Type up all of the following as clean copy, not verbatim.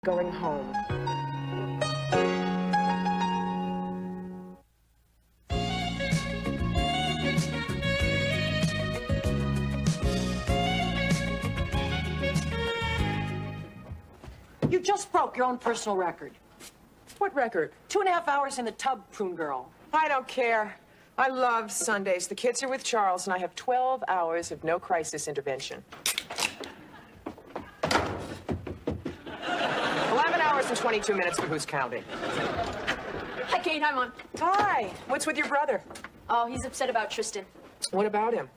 going home. You just broke your own personal record. What record? 2.5 hours in the tub, prune girl. I don't care. I love Sundays. The kids are with Charles, and I have 12 hours of no crisis intervention. 11 hours and 22 minutes for who's counting. Hi, Kate. Hi, Mom. Hi. What's with your brother? Oh, he's upset about Tristan. What about him?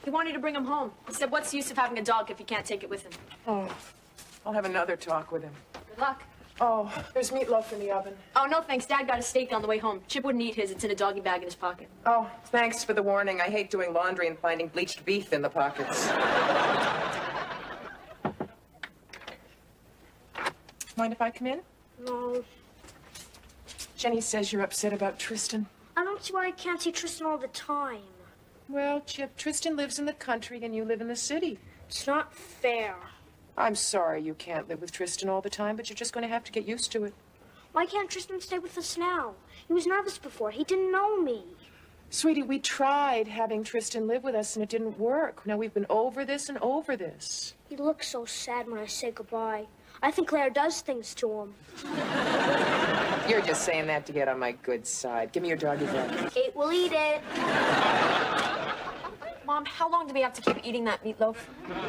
He wanted to bring him home. He said, what's the use of having a dog if you can't take it with him? Oh, I'll have another talk with him. Good luck. Oh, there's meatloaf in the oven. Oh, no thanks. Dad got a steak on the way home. Chip wouldn't eat his. It's in a doggy bag in his pocket. Oh, thanks for the warning. I hate doing laundry and finding bleached beef in the pockets. Mind if I come in? No. Jenny says you're upset about Tristan. I don't see why I can't see Tristan all the time. Well, Chip, Tristan lives in the country and you live in the city. It's not fair. I'm sorry you can't live with Tristan all the time, but you're just going to have to get used to it. Why can't Tristan stay with us now? He was nervous before. He didn't know me. Sweetie, we tried having Tristan live with us and it didn't work. Now we've been over this and over this. He looks so sad when I say goodbye. I think Claire does things to him. You're just saying that to get on my good side. Give me your doggy bag. Kate will eat it. Mom, how long do we have to keep eating that meatloaf?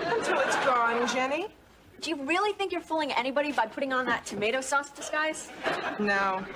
Until it's gone, Jenny. Do you really think you're fooling anybody by putting on that tomato sauce disguise? No.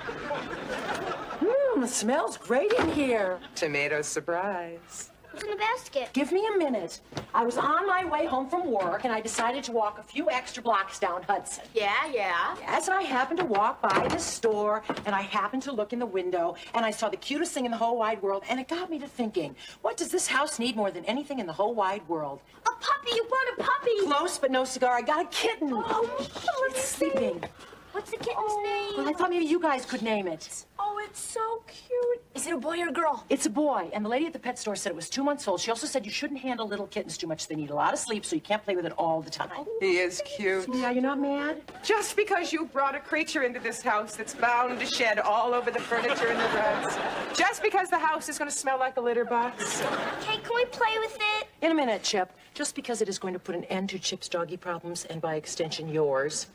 It smells great in here. Tomato surprise. What's in the basket? Give me a minute. I was on my way home from work, and I decided to walk a few extra blocks down Hudson. Yeah. Yes, and I happened to walk by the store, and I happened to look in the window, and I saw the cutest thing in the whole wide world, and it got me to thinking, what does this house need more than anything in the whole wide world? A puppy! You brought a puppy! Close, but no cigar. I got a kitten. Oh, It's sleeping. What's the kitten's name? Well, I thought maybe you guys could name it. Oh, it's so cute. Is it a boy or a girl? It's a boy, and the lady at the pet store said it was 2 months old. She also said you shouldn't handle little kittens too much. They need a lot of sleep, so you can't play with it all the time. He is cute. Yeah, you're not mad? Just because you brought a creature into this house that's bound to shed all over the furniture and the rugs. Just because the house is going to smell like a litter box. Kate, can we play with it? In a minute, Chip. Just because it is going to put an end to Chip's doggy problems, and by extension, yours.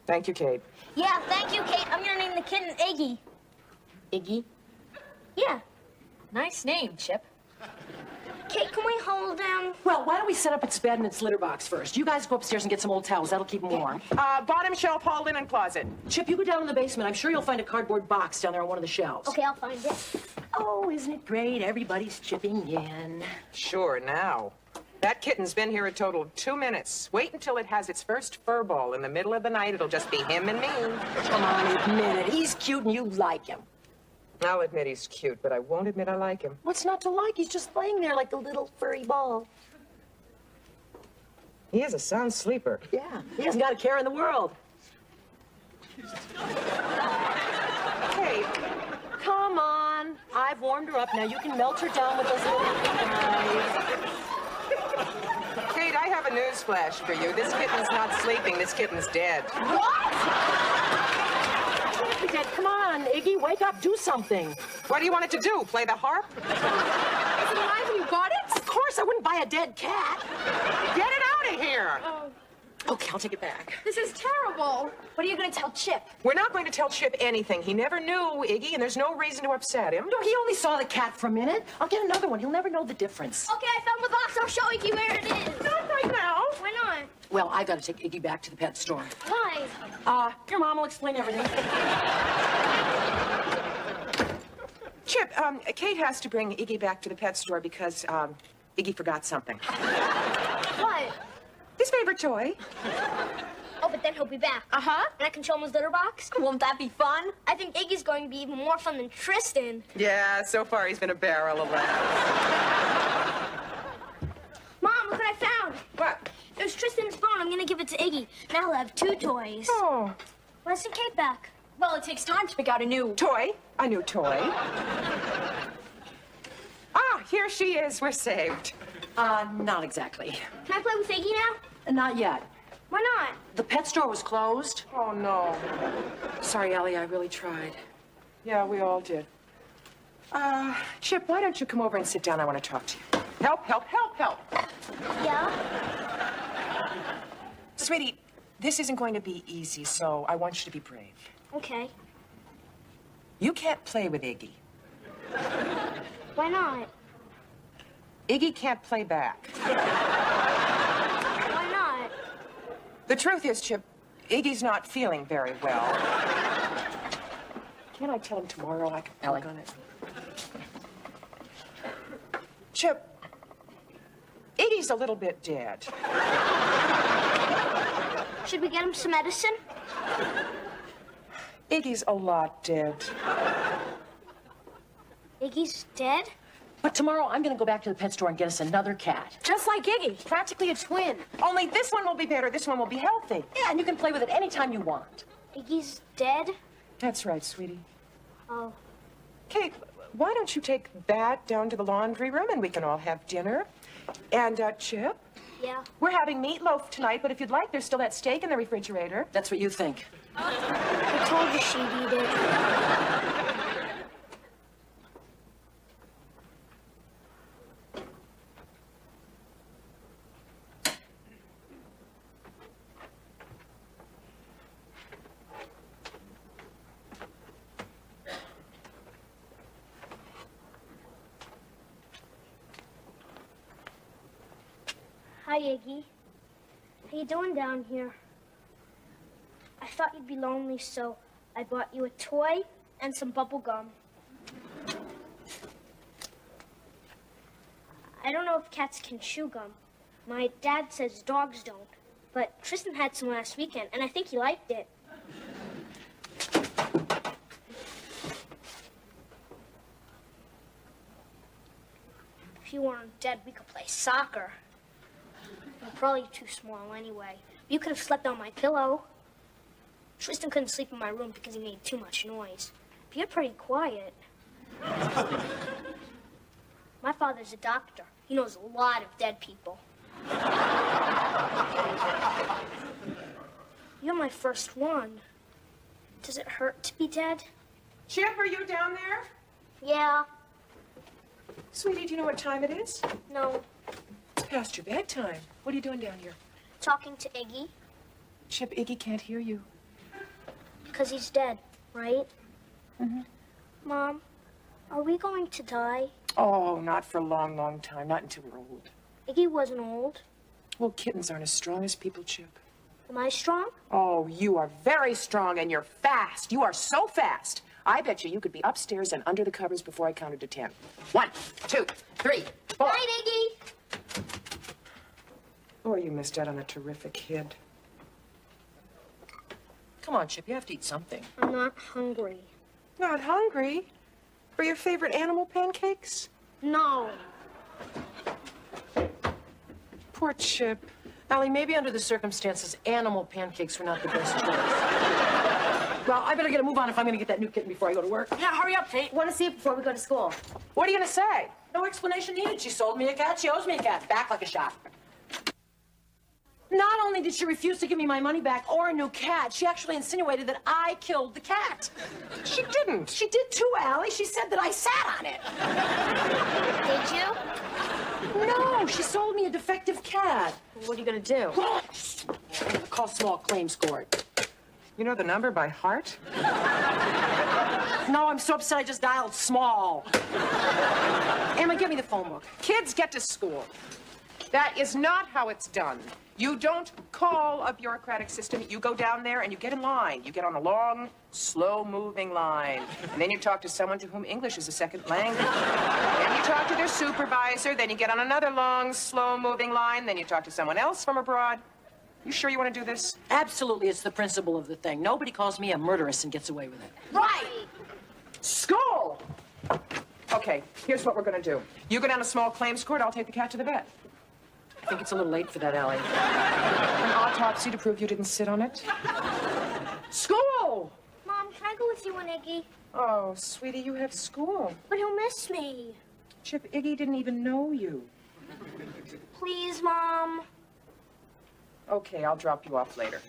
Thank you, Kate. Yeah, thank you, Kate. I'm gonna name the kitten Iggy. Iggy? Yeah. Nice name, Chip. Kate, can we hold him? Well, why don't we set up its bed and its litter box first? You guys go upstairs and get some old towels. That'll keep him warm. Bottom shelf, hall linen closet. Chip, you go down in the basement. I'm sure you'll find a cardboard box down there on one of the shelves. Okay, I'll find it. Oh, isn't it great? Everybody's chipping in. Sure, now. That kitten's been here a total of 2 minutes. Wait until it has its first fur ball in the middle of the night. It'll just be him and me. Come on, admit it. He's cute and you like him. I'll admit he's cute, but I won't admit I like him. What's not to like? He's just laying there like a little furry ball. He is a sound sleeper. Yeah, he hasn't got a care in the world. Kate. Come on. I've warmed her up. Now you can melt her down with those little eyes. Kate, I have a news flash for you. This kitten's not sleeping. This kitten's dead. What? Can't be dead. Come on, Iggy, wake up. Do something. What do you want it to do? Play the harp? Is it alive and you got it? Of course, I wouldn't buy a dead cat. Get it out of here! Okay, I'll take it back. This is terrible. What are you going to tell Chip? We're not going to tell Chip anything. He never knew, Iggy, and there's no reason to upset him. No, he only saw the cat for a minute. I'll get another one. He'll never know the difference. Okay, I found the box. I'll show Iggy where it is. Not right now. Why not? Well, I gotta take Iggy back to the pet store. Why? Your mom will explain everything. Chip, Kate has to bring Iggy back to the pet store because, Iggy forgot something. What? His favorite toy. Oh, but then he'll be back. Uh-huh. And I can show him his litter box. Won't that be fun? I think Iggy's going to be even more fun than Tristan. Yeah, so far he's been a barrel of laughs. Mom, look what I found. What? It was Tristan's phone. I'm going to give it to Iggy. Now he'll have 2 toys. Oh. Why isn't Kate back? Well, it takes time to pick out a new... Toy? A new toy. Ah, here she is. We're saved. Not exactly. Can I play with Iggy now? Not yet. Why not? The pet store was closed. Oh, no. Sorry, Allie, I really tried. Yeah, we all did. Chip, why don't you come over and sit down? I want to talk to you. Help, help, help, help. Yeah? Sweetie, this isn't going to be easy, so I want you to be brave. Okay. You can't play with Iggy. Why not? Iggy can't play back. Why not? The truth is, Chip, Iggy's not feeling very well. Can't I tell him tomorrow I can Allie. work on it? Chip, Iggy's a little bit dead. Should we get him some medicine? Iggy's a lot dead. Iggy's dead? But tomorrow I'm gonna go back to the pet store and get us another cat. Just like Iggy, practically a twin. Only this one will be better. This one will be healthy. Yeah, and you can play with it anytime you want. Iggy's dead? That's right, sweetie. Oh. Kate, why don't you take that down to the laundry room and we can all have dinner? And, Chip, Yeah. we're having meatloaf tonight, but if you'd like, there's still that steak in the refrigerator. That's what you think. I told you she'd eat it. Hi, Iggy. How you doing down here? I thought you'd be lonely, so I bought you a toy and some bubble gum. I don't know if cats can chew gum. My dad says dogs don't. But Tristan had some last weekend, and I think he liked it. If you weren't dead, we could play soccer. I'm probably too small anyway. You could have slept on my pillow. Tristan couldn't sleep in my room because he made too much noise. But you're pretty quiet. My father's a doctor. He knows a lot of dead people. You're my first one. Does it hurt to be dead? Chip, are you down there? Yeah. Sweetie, do you know what time it is? No. It's past your bedtime. What are you doing down here? Talking to Iggy Chip, Iggy can't hear you. because he's dead, right? Mm-hmm. Mom, are we going to die? Oh, not for a long, long time. Not until we're old. Iggy wasn't old. Well, kittens aren't as strong as people, Chip. Am I strong? Oh, you are very strong and you're fast. You are so fast. I bet you could be upstairs and under the covers before I counted to 10. 1, 2, 3, 4. Night, Iggy. Boy, you missed out on a terrific kid. Come on, Chip, you have to eat something. I'm not hungry. Not hungry? For your favorite animal pancakes? No. Poor Chip. Allie, maybe under the circumstances, animal pancakes were not the best choice. Well, I better get a move on if I'm gonna get that new kitten before I go to work. Yeah, hurry up, Kate. Want to see it before we go to school. What are you gonna say? No explanation needed. She sold me a cat. She owes me a cat. Back like a shot. Not only did she refuse to give me my money back or a new cat, she actually insinuated that I killed the cat. She didn't. She did too, Allie. She said that I sat on it. Did you? No, she sold me a defective cat. What are you gonna do? I'm gonna call small claims court. You know the number by heart? No, I'm so upset I just dialed small. Emma, give me the phone book. Kids get to school. That is not how it's done. You don't call a bureaucratic system. You go down there and you get in line. You get on a long, slow-moving line. And then you talk to someone to whom English is a second language. Then you talk to their supervisor. Then you get on another long, slow-moving line. Then you talk to someone else from abroad. You sure you want to do this? Absolutely, it's the principle of the thing. Nobody calls me a murderess and gets away with it. Right! School! Okay, here's what we're going to do. You go down to small claims court. I'll take the cat to the vet. I think it's a little late for that, Allie. An autopsy to prove you didn't sit on it. School! Mom, can I go with you and Iggy? Oh, sweetie, you have school. But he'll miss me. Chip, Iggy didn't even know you. Please, Mom. Okay, I'll drop you off later.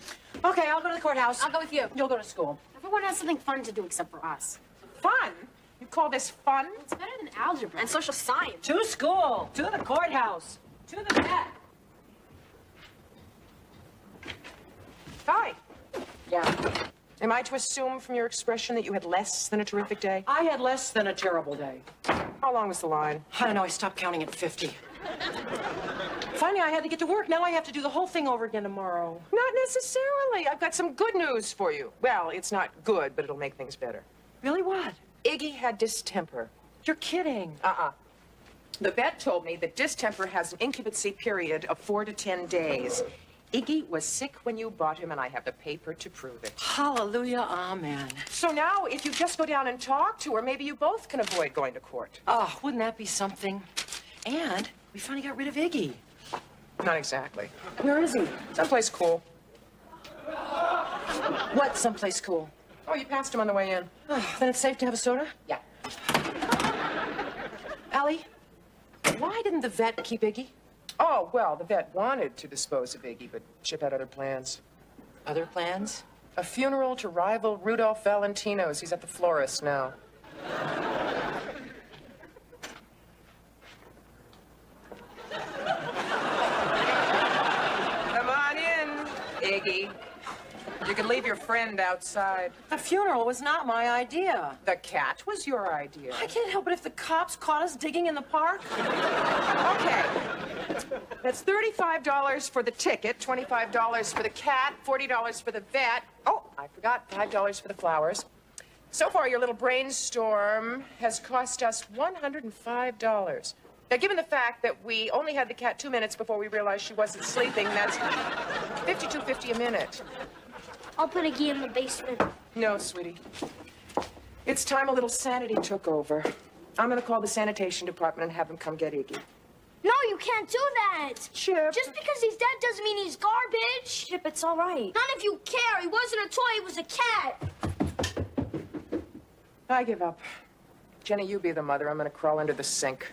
Okay, I'll go to the courthouse. I'll go with you. You'll go to school. Everyone has something fun to do except for us. Fun? You call this fun? It's better than algebra. And social science. To school. To the courthouse. To the vet. Hi. Yeah. Am I to assume from your expression that you had less than a terrific day? I had less than a terrible day. How long was the line? I don't know, I stopped counting at 50. Finally, I had to get to work. Now I have to do the whole thing over again tomorrow. Not necessarily. I've got some good news for you. Well, it's not good, but it'll make things better. Really, what? Iggy had distemper. You're kidding. The vet told me that distemper has an incubacy period of 4 to 10 days. Iggy was sick when you brought him, and I have the paper to prove it. Hallelujah, amen. So now, if you just go down and talk to her, maybe you both can avoid going to court. Oh, wouldn't that be something? And we finally got rid of Iggy. Not exactly. Where is he? Someplace cool. What, someplace cool? Oh, you passed him on the way in. Oh, then it's safe to have a soda? Yeah. Allie, why didn't the vet keep Iggy? Oh, well, the vet wanted to dispose of Iggy, but Chip had other plans. Other plans? A funeral to rival Rudolph Valentino's. He's at the florist now. Come on in, Iggy. You can leave your friend outside. The funeral was not my idea. The cat was your idea. I can't help it if the cops caught us digging in the park. Okay. That's $35 for the ticket, $25 for the cat, $40 for the vet. Oh, I forgot, $5 for the flowers. So far, your little brainstorm has cost us $105. Now, given the fact that we only had the cat 2 minutes before we realized she wasn't sleeping, that's $52.50 a minute. I'll put Iggy in the basement. No, sweetie. It's time a little sanity took over. I'm gonna call the sanitation department and have them come get Iggy. No, you can't do that. Chip. Just because he's dead doesn't mean he's garbage. Chip, it's all right. None of you care. He wasn't a toy. He was a cat. I give up. Jenny, you be the mother. I'm gonna crawl under the sink.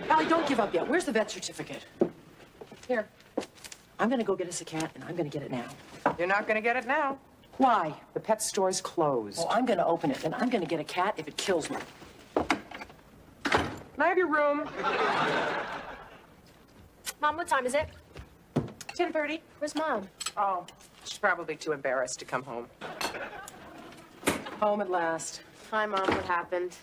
Allie, don't give up yet. Where's the vet certificate? Here. I'm gonna go get us a cat, and I'm gonna get it now. You're not gonna get it now. Why? The pet store's closed. Well, I'm gonna open it, and I'm gonna get a cat if it kills me. Can I have your room? Mom, what time is it? 10:30. Where's Mom? Oh, she's probably too embarrassed to come home. Home at last. Hi, Mom. What happened?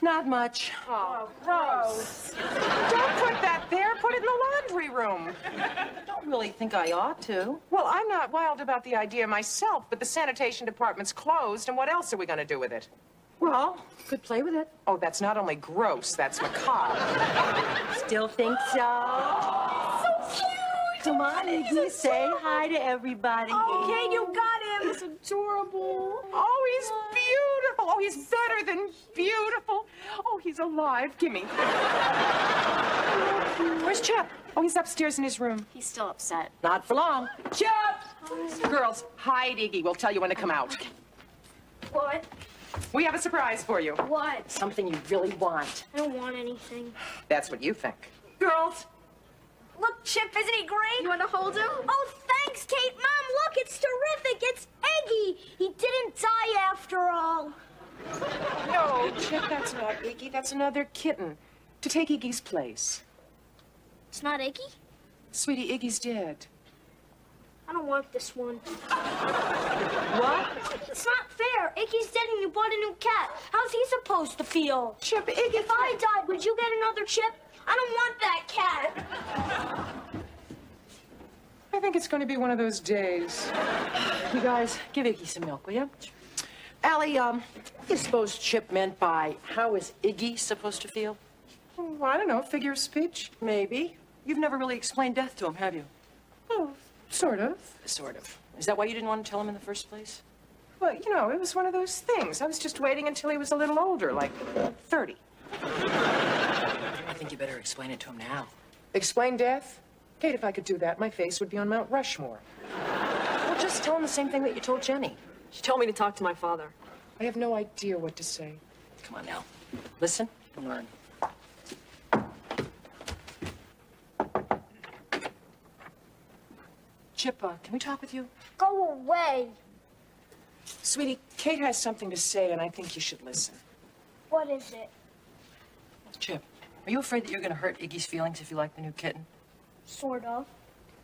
Not much. Oh, Rose. Don't put that there. Put it in the laundry room. I don't really think I ought to. Well, I'm not wild about the idea myself, but the sanitation department's closed, and what else are we gonna do with it? Well, could play with it. Oh, that's not only gross, that's macabre. Still think so? So cute! Come on, Iggy, say hi to everybody. Okay, you got him. It's adorable. Oh, he's beautiful. Oh, he's better than beautiful. Oh, he's alive. Gimme. Where's Chip? Oh, he's upstairs in his room. He's still upset. Not for long. Chip! Girls, hide Iggy. We'll tell you when to come out. What? We have a surprise for you. What? Something you really want. I don't want anything. That's what you think. Girls, Look, Chip, isn't he great? You want to hold him? Oh, thanks, Kate. Mom, look, it's terrific. It's Iggy. He didn't die after all. No, Chip, that's not Iggy. That's another kitten. To take Iggy's place. It's not Iggy? Sweetie, Iggy's dead. I don't want this one. what? It's not fair. Iggy's dead and you bought a new cat. How's he supposed to feel? Chip, Iggy... If I died, would you get another chip? I don't want that cat. I think it's going to be one of those days. You guys, give Iggy some milk, will you? Allie, what do you suppose Chip meant by how is Iggy supposed to feel? Oh, I don't know, figure of speech? Maybe. You've never really explained death to him, have you? Oh, sort of. Sort of. Is that why you didn't want to tell him in the first place? Well, you know, it was one of those things. I was just waiting until he was a little older, like 30. I think you better explain it to him now. Explain death? Kate, if I could do that, my face would be on Mount Rushmore. Well, just tell him the same thing that you told Jenny. She told me to talk to my father. I have no idea what to say. Come on now. Listen and learn. Chip, can we talk with you? Go away. Sweetie, Kate has something to say, and I think you should listen. What is it? Chip, are you afraid that you're going to hurt Iggy's feelings if you like the new kitten? Sort of.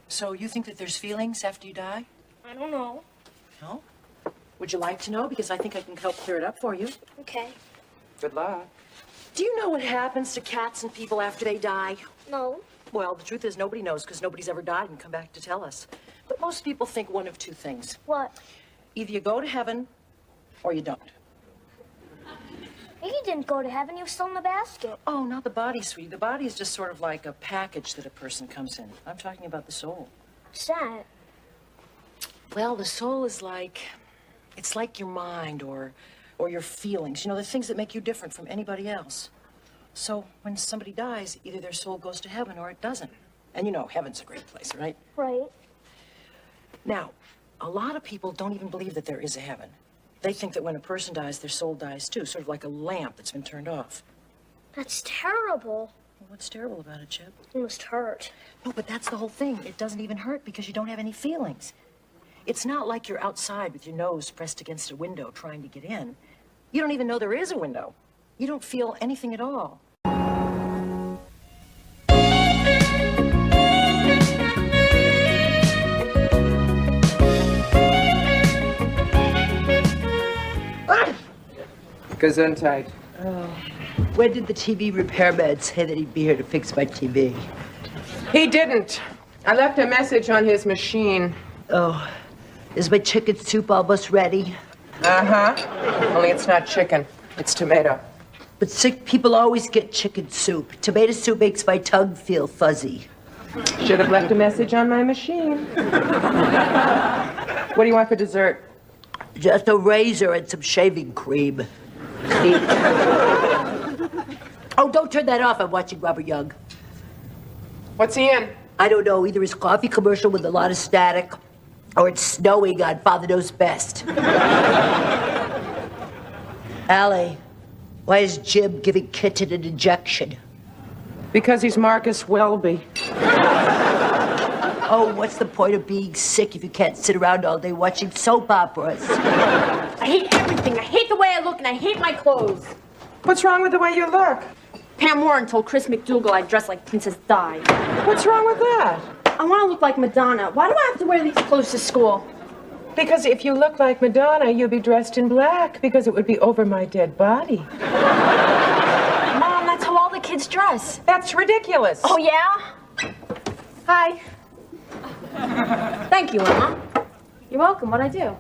So you think that there's feelings after you die? I don't know. No? Would you like to know? Because I think I can help clear it up for you. Okay. Good luck. Do you know what happens to cats and people after they die? No. Well, the truth is nobody knows because nobody's ever died and come back to tell us. But most people think one of two things. What? Either you go to heaven or you don't. He didn't go to heaven. He was still in the basket. Oh, not the body, sweetie. The body is just sort of like a package that a person comes in. I'm talking about the soul. What's that? Well, the soul is like, it's like your mind or your feelings. You know, the things that make you different from anybody else. So when somebody dies, either their soul goes to heaven or it doesn't. And you know, heaven's a great place, right? Right. Now, a lot of people don't even believe that there is a heaven. They think that when a person dies, their soul dies too, sort of like a lamp that's been turned off. That's terrible. Well, what's terrible about it, Chip? It must hurt. No, but that's the whole thing. It doesn't even hurt because you don't have any feelings. It's not like you're outside with your nose pressed against a window trying to get in. You don't even know there is a window. You don't feel anything at all. Gesundheit. When did the TV repairman say that he'd be here to fix my TV? He didn't. I left a message on his machine. Oh, is my chicken soup almost ready? Uh-huh. Only it's not chicken. It's tomato. But sick people always get chicken soup. Tomato soup makes my tongue feel fuzzy. Should have left a message on my machine. What do you want for dessert? Just a razor and some shaving cream. Eat. Oh, don't turn that off. I'm watching Robert Young. What's he in? I don't know. Either his coffee commercial with a lot of static, or it's snowing on Father Knows Best. Allie, why is Jim giving Kitten an injection? Because he's Marcus Welby. Oh, what's the point of being sick if you can't sit around all day watching soap operas? I hate everything. I hate the way I look, and I hate my clothes. What's wrong with the way you look? Pam Warren told Chris McDougal I dress like Princess Di. What's wrong with that? I want to look like Madonna. Why do I have to wear these clothes to school? Because if you look like Madonna, you'll be dressed in black because it would be over my dead body. Mom, that's how all the kids dress. That's ridiculous. Oh, yeah? Hi. Thank you, Emma. You're welcome. What'd I do?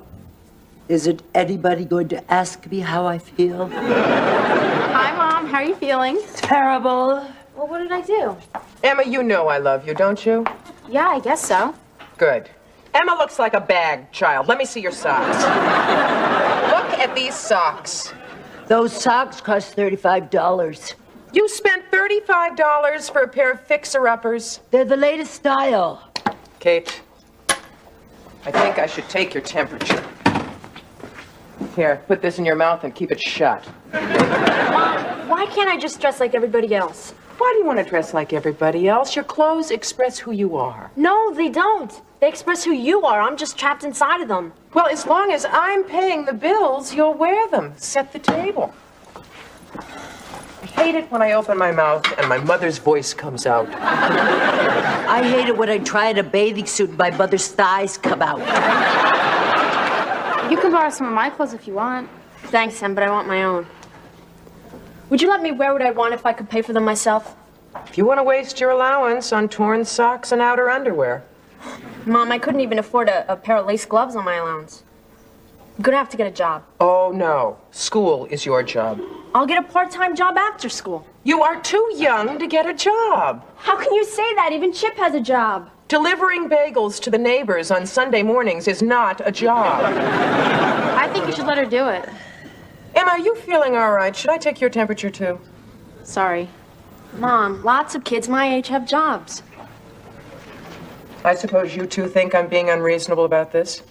Isn't anybody going to ask me how I feel? Hi, Mom. How are you feeling? Terrible. Well, what did I do? Emma, you know I love you, don't you? Yeah, I guess so. Good. Emma looks like a bag child. Let me see your socks. Look at these socks. Those socks cost $35. You spent $35 for a pair of fixer-uppers. They're the latest style. Kate, I think I should take your temperature. Here, put this in your mouth and keep it shut. Mom, why can't I just dress like everybody else? Why do you want to dress like everybody else? Your clothes express who you are. No, they don't. They express who you are. I'm just trapped inside of them. Well, as long as I'm paying the bills, you'll wear them. Set the table. I hate it when I open my mouth and my mother's voice comes out. I hate it when I try in a bathing suit and my mother's thighs come out. You can borrow some of my clothes if you want. Thanks, Em, but I want my own. Would you let me wear what I want if I could pay for them myself? If you want to waste your allowance on torn socks and outer underwear. Mom, I couldn't even afford a pair of lace gloves on my allowance. I'm gonna have to get a job. Oh, no. School is your job. I'll get a part-time job after school. You are too young to get a job. How can you say that? Even Chip has a job. Delivering bagels to the neighbors on Sunday mornings is not a job. I think you should let her do it. Emma, are you feeling all right? Should I take your temperature, too? Sorry. Mom, lots of kids my age have jobs. I suppose you two think I'm being unreasonable about this?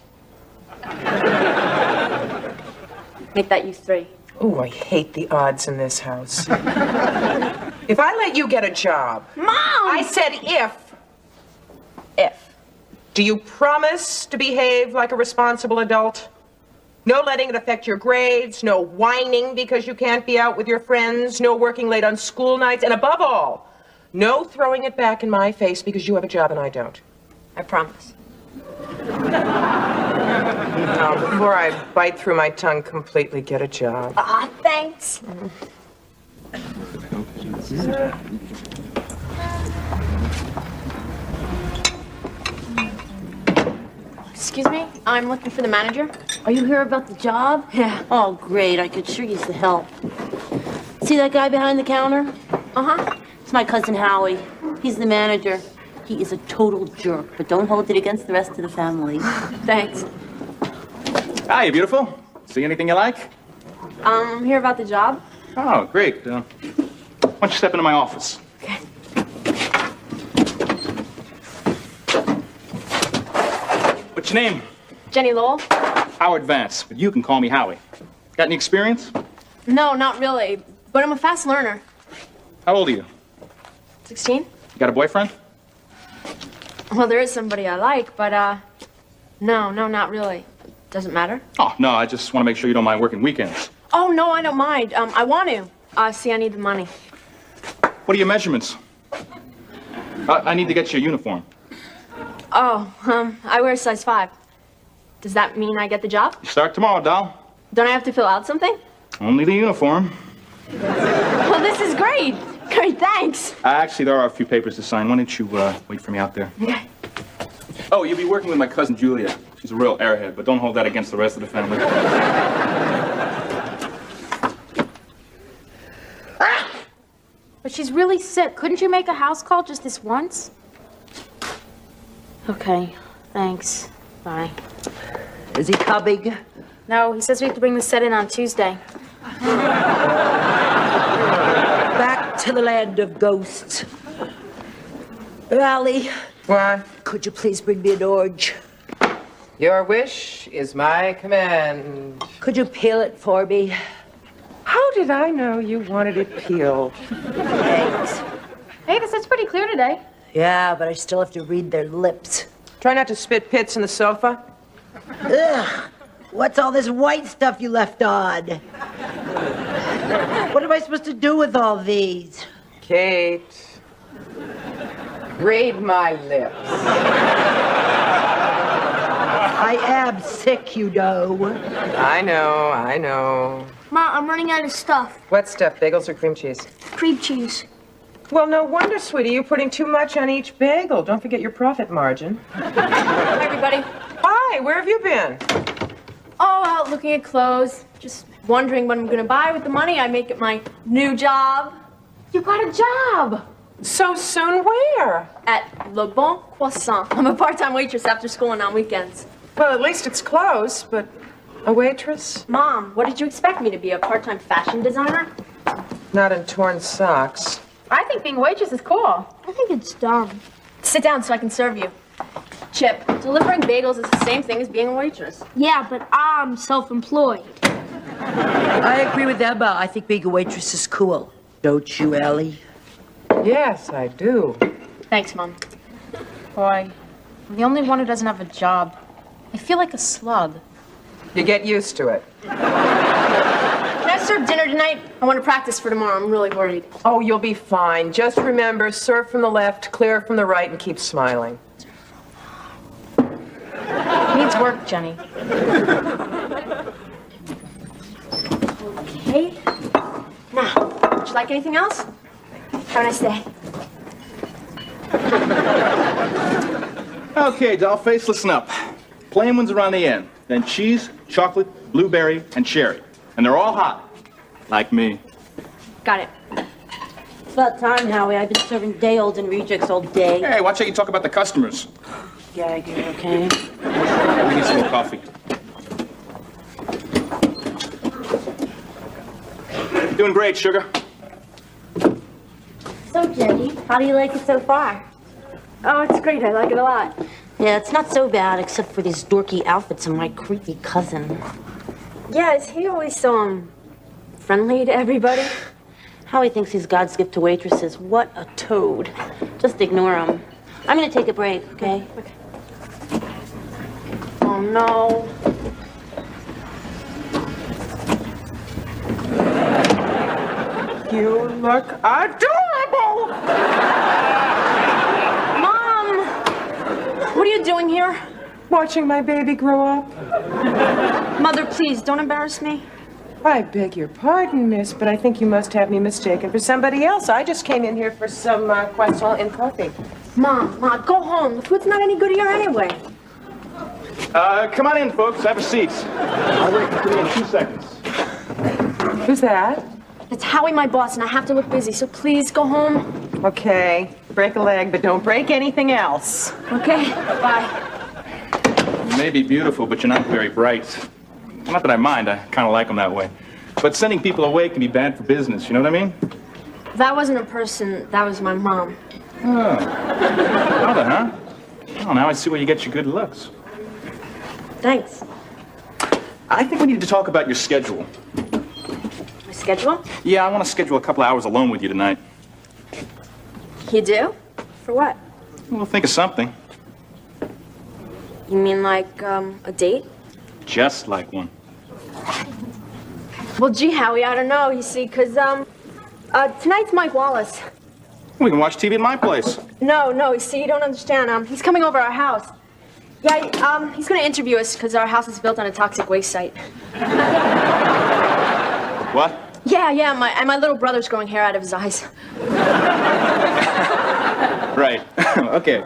Make that you 3. Ooh, I hate the odds in this house. If I let you get a job... Mom! I said if. If. Do you promise to behave like a responsible adult? No letting it affect your grades, no whining because you can't be out with your friends, no working late on school nights, and above all, no throwing it back in my face because you have a job and I don't. I promise. Now, before I bite through my tongue completely, get a job. Thanks. Excuse me, I'm looking for the manager. Are you here about the job? Yeah. Oh, great. I could sure use the help. See that guy behind the counter? Uh-huh. It's my cousin Howie. He's the manager. He is a total jerk, but don't hold it against the rest of the family. Thanks. Hi, you beautiful. See anything you like? I'm here about the job. Oh, great. Why don't you step into my office? Okay. What's your name? Jenny Lowell? Howard Vance, but you can call me Howie. Got any experience? No, not really, but I'm a fast learner. How old are you? 16? You got a boyfriend? Well, there is somebody I like, but, no, not really. Doesn't matter. Oh, no, I just want to make sure you don't mind working weekends. Oh, no, I don't mind. I want to. See, I need the money. What are your measurements? I need to get you a uniform. Oh, I wear a size 5. Does that mean I get the job? You start tomorrow, doll. Don't I have to fill out something? Only the uniform. Well, this is great. Great, thanks. Actually, there are a few papers to sign. Why don't you wait for me out there? Okay. Oh, you'll be working with my cousin Julia. She's a real airhead, but don't hold that against the rest of the family. But she's really sick. Couldn't you make a house call just this once? Okay, thanks. Bye. Is he coming? No, he says we have to bring the set in on Tuesday. Back to the land of ghosts. Allie, What? could you please bring me an orange? Your wish is my command. Could you peel it for me? How did I know you wanted it peeled? Thanks. Hey, this is pretty clear today. Yeah, but I still have to read their lips. Try not to spit pits in the sofa. Ugh! What's all this white stuff you left on? What am I supposed to do with all these? Kate, read my lips. I am sick, you know. I know. Ma, I'm running out of stuff. What stuff, bagels or cream cheese? Cream cheese. Well, no wonder, sweetie, you're putting too much on each bagel. Don't forget your profit margin. Hi, everybody. Hi, where have you been? Oh, out looking at clothes. Just wondering what I'm going to buy with the money I make at my new job. You got a job. So soon where? At Le Bon Croissant. I'm a part-time waitress after school and on weekends. Well, at least it's close, but a waitress? Mom, what did you expect me to be, a part-time fashion designer? Not in torn socks. I think being a waitress is cool. I think it's dumb. Sit down so I can serve you. Chip, delivering bagels is the same thing as being a waitress. Yeah, but I'm self-employed. I agree with Emma. I think being a waitress is cool. Don't you, Allie? Yes, I do. Thanks, Mom. Boy, I'm the only one who doesn't have a job. I feel like a slug. You get used to it. Can I serve dinner tonight? I want to practice for tomorrow. I'm really worried. Oh, you'll be fine. Just remember, serve from the left, clear from the right, and keep smiling. Needs work, Jenny. Okay. Now, would you like anything else? Have a nice day. Okay, dollface, listen up. Plain ones around the end. Then cheese, chocolate, blueberry, and cherry. And they're all hot. Like me. Got it. It's about time, Howie. I've been serving day-olds and rejects all day. Hey, watch how you talk about the customers. Gagger, okay? We need some more coffee. Doing great, sugar. So, Jenny, how do you like it so far? Oh, it's great. I like it a lot. Yeah, it's not so bad, except for these dorky outfits and my creepy cousin. Yeah, is he always so, friendly to everybody? Howie thinks he's God's gift to waitresses. What a toad. Just ignore him. I'm gonna take a break, okay? Okay. Oh, no. You look adorable! Mom! What are you doing here? Watching my baby grow up. Mother, please, don't embarrass me. I beg your pardon, miss, but I think you must have me mistaken for somebody else. I just came in here for some croissant and coffee. Mom, go home. The food's not any good here anyway. Come on in, folks. Have a seat. I'll wait for you in 2 seconds. Who's that? It's Howie, my boss, and I have to look busy, so please go home. Okay, break a leg, but don't break anything else. Okay, bye. You may be beautiful, but you're not very bright. Not that I mind. I kind of like them that way. But sending people away can be bad for business. You know what I mean? That wasn't a person. That was my mom. Oh. Mother, huh? Well, now I see where you get your good looks. Thanks. I think we need to talk about your schedule. My schedule? Yeah, I want to schedule a couple hours alone with you tonight. You do? For what? We'll think of something. You mean like, a date? Just like one. Well, gee, Howie, I don't know, you see, 'cause, tonight's Mike Wallace. We can watch TV at my place. No, you see, you don't understand. He's coming over our house. Yeah, he's gonna interview us, 'cause our house is built on a toxic waste site. What? Yeah, my little brother's growing hair out of his eyes. Right. Okay.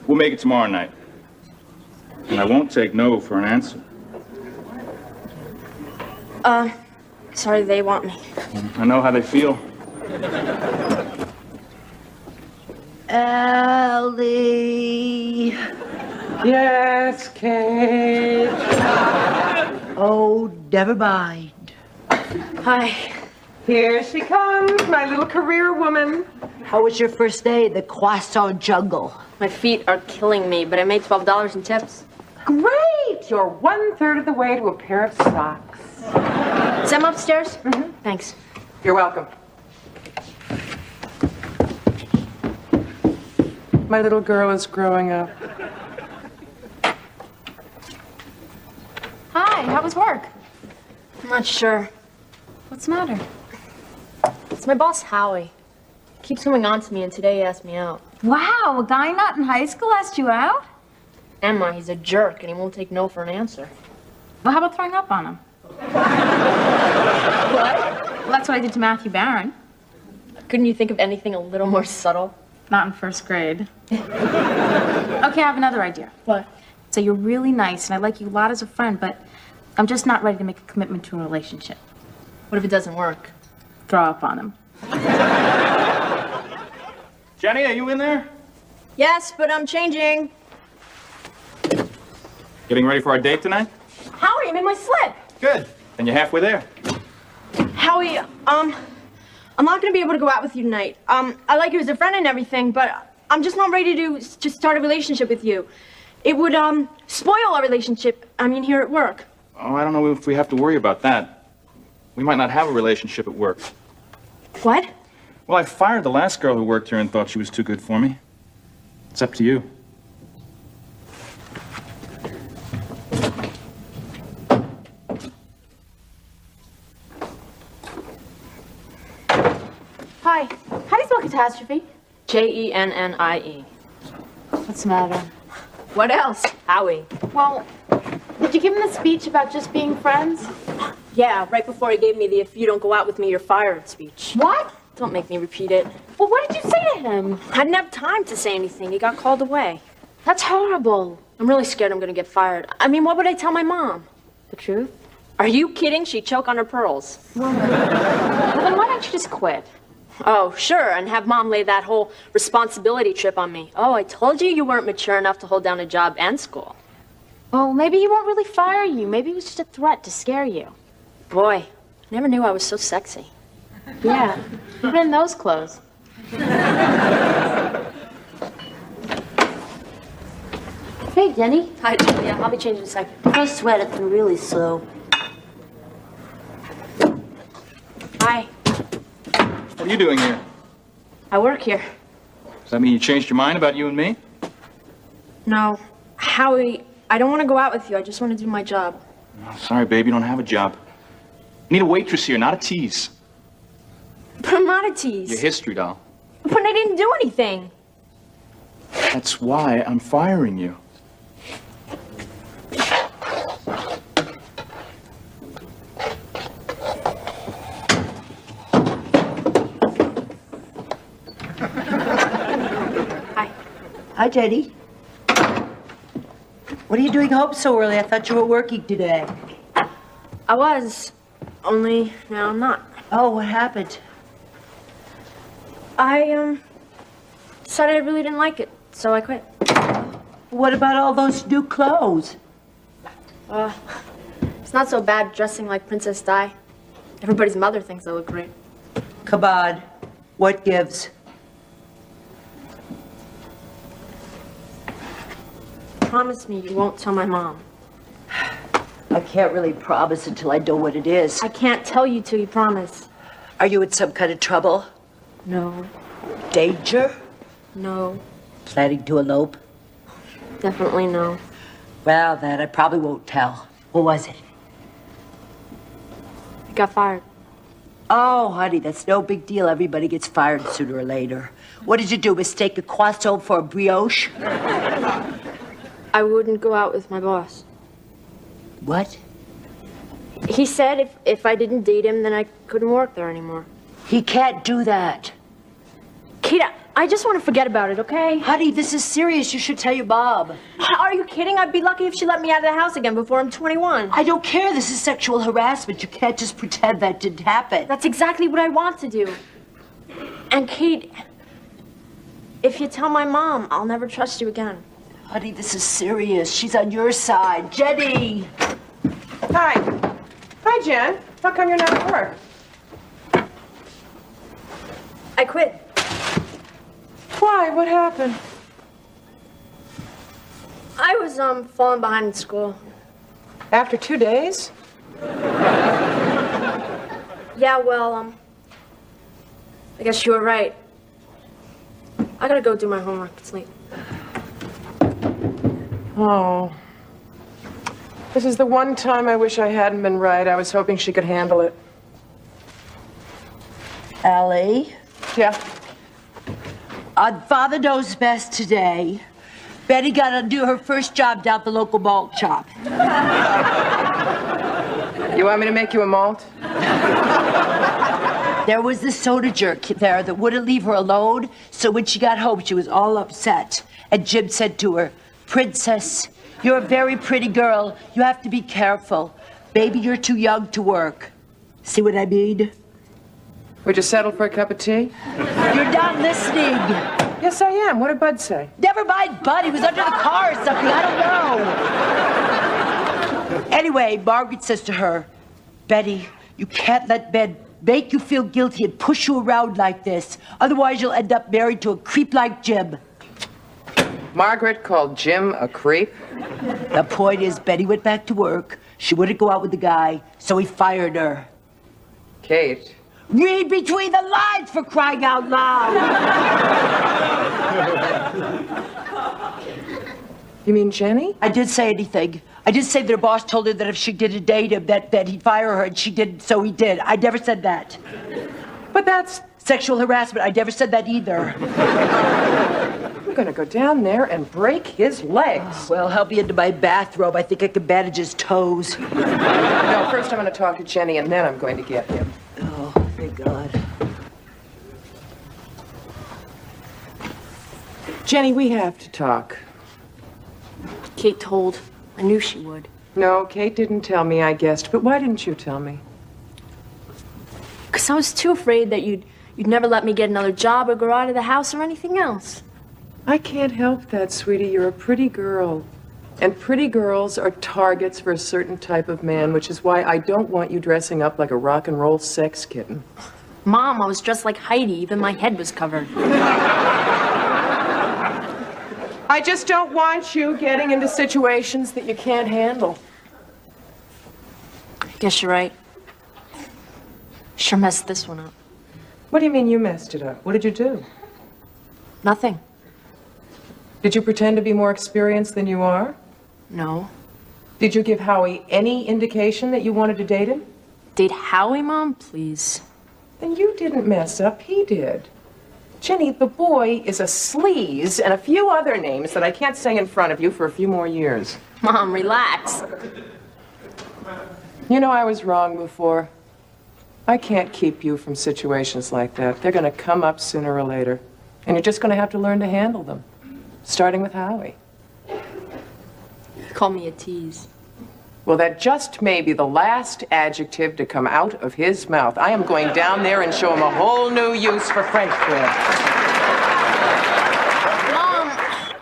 We'll make it tomorrow night. And I won't take no for an answer. Sorry, they want me. I know how they feel. Allie. Yes, Kate. Oh, never mind. Hi. Here she comes, my little career woman. How was your first day at the croissant jungle? My feet are killing me, but I made $12 in tips. Great! You're 1/3 of the way to a pair of socks. Is Emma upstairs? Mm-hmm. Thanks. You're welcome. My little girl is growing up. Hi, how was work? I'm not sure. What's the matter? It's my boss, Howie. He keeps coming on to me, and today he asked me out. Wow, a guy not in high school asked you out? Emma, he's a jerk, and he won't take no for an answer. Well, how about throwing up on him? What? Well, that's what I did to Matthew Barron. Couldn't you think of anything a little more subtle? Not in first grade. Okay, I have another idea. What? So you're really nice, and I like you a lot as a friend, but I'm just not ready to make a commitment to a relationship. What if it doesn't work? Throw up on him. Jenny, are you in there? Yes, but I'm changing. Getting ready for our date tonight? Howie, I'm in my slip. Good. Then you're halfway there. Howie, I'm not gonna be able to go out with you tonight. I like you as a friend and everything, but I'm just not ready to start a relationship with you. It would, spoil our relationship, here at work. Oh, I don't know if we have to worry about that. We might not have a relationship at work. What? Well, I fired the last girl who worked here and thought she was too good for me. It's up to you. Hi, how do you spell catastrophe? Kennie. What's the matter? What else? Howie. Well, did you give him the speech about just being friends? Yeah, right before he gave me the "if you don't go out with me, you're fired" speech. What? Don't make me repeat it. Well, what did you say to him? I didn't have time to say anything. He got called away. That's horrible. I'm really scared I'm gonna get fired. What would I tell my mom? The truth? Are you kidding? She'd choke on her pearls. Well, then why don't you just quit? Oh, sure, and have Mom lay that whole responsibility trip on me. Oh, I told you weren't mature enough to hold down a job and school. Well, maybe he won't really fire you. Maybe it was just a threat to scare you. Boy, I never knew I was so sexy. Yeah, even in those clothes. Hey, Jenny. Hi, Julia. I'll be changing in a second. No sweat, it's been really slow. Hi. What are you doing here? I work here. Does that mean you changed your mind about you and me? No. Howie, I don't want to go out with you. I just want to do my job. Oh, sorry, babe, you don't have a job. You need a waitress here, not a tease. But I'm not a tease. Your history doll. But I didn't do anything. That's why I'm firing you. Hi. Hi, Jenny. What are you doing home so early? I thought you were working today. I was. Only now I'm not. Oh, what happened? I, decided I really didn't like it, so I quit. What about all those new clothes? It's not so bad dressing like Princess Di. Everybody's mother thinks I look great. Come on. What gives? Promise me you won't tell my mom. I can't really promise until I know what it is. I can't tell you till you promise. Are you in some kind of trouble? No. Danger? No. Planning to elope? Definitely no. Well, then I probably won't tell. What was it? I got fired. Oh, honey, that's no big deal. Everybody gets fired sooner or later. What did you do? Mistake a croissant for a brioche? I wouldn't go out with my boss. What? He said if I didn't date him, then I couldn't work there anymore. He can't do that. Kate, I just want to forget about it, okay? Honey, this is serious. You should tell your mom. Are you kidding? I'd be lucky if she let me out of the house again before I'm 21. I don't care. This is sexual harassment. You can't just pretend that didn't happen. That's exactly what I want to do. And Kate, if you tell my mom, I'll never trust you again. Honey, this is serious. She's on your side. Jenny! Hi. Hi, Jen. How come you're not at work? I quit. Why? What happened? I was, falling behind in school. After 2 days? Yeah, well, I guess you were right. I gotta go do my homework. It's late. Oh. This is the one time I wish I hadn't been right. I was hoping she could handle it. Allie? Yeah. On Father Knows Best today, Betty got to do her first job down at the local malt shop. You want me to make you a malt? There was this soda jerk there that wouldn't leave her alone, so when she got home, she was all upset. And Jim said to her, "Princess, you're a very pretty girl. You have to be careful. Baby, you're too young to work." See what I mean? Would you settle for a cup of tea? You're not listening. Yes, I am. What did Bud say? Never mind, Bud. He was under the car or something. I don't know. Anyway, Margaret says to her, "Betty, you can't let Ben make you feel guilty and push you around like this. Otherwise, you'll end up married to a creep like Jim." Margaret called Jim a creep? The point is, Betty went back to work. She wouldn't go out with the guy, so he fired her. Kate. Read between the lines, for crying out loud. You mean Jenny? I didn't say anything. I did say that her boss told her that if she didn't date him, that he'd fire her, and she didn't, so he did. I never said that. But that's... Sexual harassment, I never said that either. I'm gonna go down there and break his legs. Well, help me into my bathrobe. I think I can bandage his toes. No, first I'm gonna talk to Jenny, and then I'm going to get him. Oh, thank God. Jenny, we have to talk. Kate told. I knew she would. No, Kate didn't tell me, I guessed. But why didn't you tell me? Because I was too afraid that you'd never let me get another job or go out of the house or anything else. I can't help that, sweetie. You're a pretty girl. And pretty girls are targets for a certain type of man, which is why I don't want you dressing up like a rock and roll sex kitten. Mom, I was dressed like Heidi. Even my head was covered. I just don't want you getting into situations that you can't handle. I guess you're right. Sure messed this one up. What do you mean you messed it up? What did you do? Nothing. Did you pretend to be more experienced than you are? No. Did you give Howie any indication that you wanted to date him? Date Howie, Mom? Please. Then you didn't mess up, he did. Jenny, the boy is a sleaze and a few other names that I can't say in front of you for a few more years. Mom, relax. You know, I was wrong before. I can't keep you from situations like that. They're going to come up sooner or later. And you're just going to have to learn to handle them. Starting with Howie. Call me a tease. Well, that just may be the last adjective to come out of his mouth. I am going down there and show him a whole new use for French bread. Mom,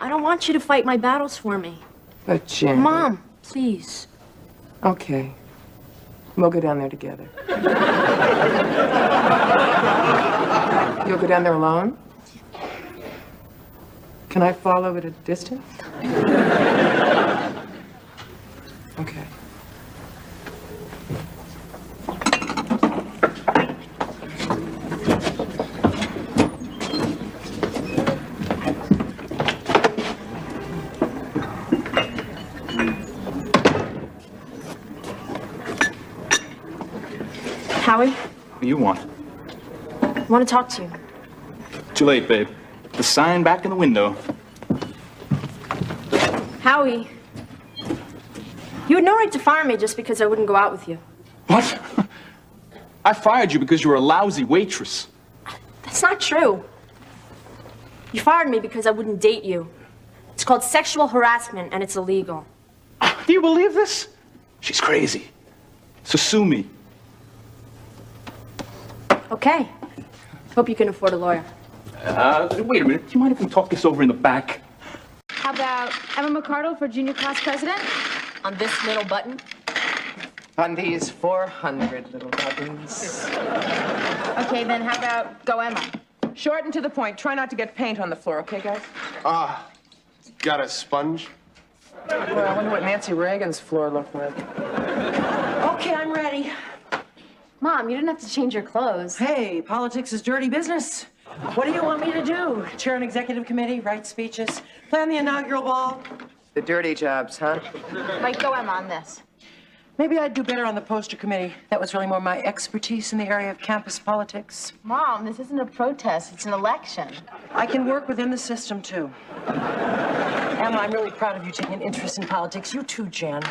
I don't want you to fight my battles for me. But Jenny... Mom, please. Okay. We'll go down there together. You'll go down there alone? Can I follow at a distance? Okay. Howie, What do you want? I want to talk to you. Too late, babe. The sign back in the window. Howie, you had no right to fire me just because I wouldn't go out with you. What? I fired you because you were a lousy waitress. That's not true. You fired me because I wouldn't date you. It's called sexual harassment, and it's illegal. Do you believe this? She's crazy. So sue me. Okay. Hope you can afford a lawyer. Wait a minute. Do you mind if we talk this over in the back? How about Emma McCardle for junior class president? On this little button? On these 400 little buttons. Okay, then how about go Emma? Short and to the point. Try not to get paint on the floor, okay, guys? Got a sponge? Well, I wonder what Nancy Reagan's floor looked like. Okay, I'm ready. Mom, you didn't have to change your clothes. Hey, politics is dirty business. What do you want me to do? Chair an executive committee, write speeches, plan the inaugural ball? The dirty jobs, huh? Right, go Emma on this. Maybe I'd do better on the poster committee. That was really more my expertise in the area of campus politics. Mom, this isn't a protest, it's an election. I can work within the system, too. Emma, I'm really proud of you taking an interest in politics. You too, Jan.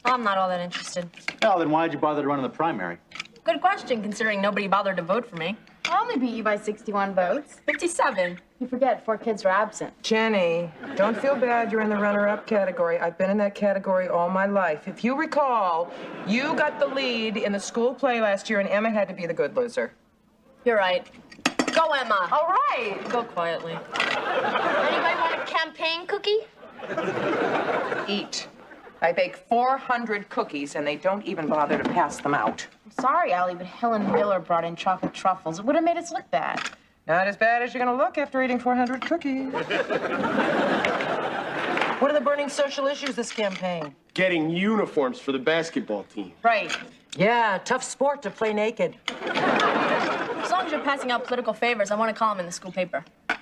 I'm not all that interested. Well, then why'd you bother to run in the primary? Good question, considering nobody bothered to vote for me. I only beat you by 61 votes. 57. You forget, 4 kids were absent. Jenny, don't feel bad you're in the runner-up category. I've been in that category all my life. If you recall, you got the lead in the school play last year, and Emma had to be the good loser. You're right. Go, Emma. All right. Go quietly. Anybody want a campaign cookie? Eat. I bake 400 cookies, and they don't even bother to pass them out. I'm sorry, Allie, but Helen Miller brought in chocolate truffles. It would have made us look bad. Not as bad as you're going to look after eating 400 cookies. What are the burning social issues this campaign? Getting uniforms for the basketball team. Right. Yeah, tough sport to play naked. As long as you're passing out political favors, I want a column in the school paper. Do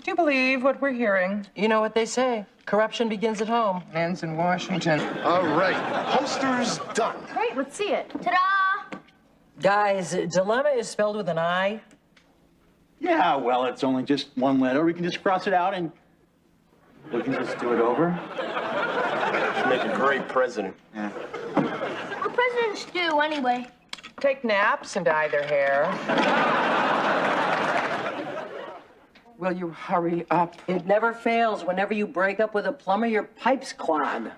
you believe what we're hearing? You know what they say. Corruption begins at home. Ends in Washington. All right, posters done. Great, let's see it. Ta-da! Guys, dilemma is spelled with an I. Yeah, well, it's only just one letter. We can just cross it out and we can just do it over. Make a great president. Yeah. What presidents do, anyway? Take naps and dye their hair. Will you hurry up? It never fails. Whenever you break up with a plumber, your pipes clog.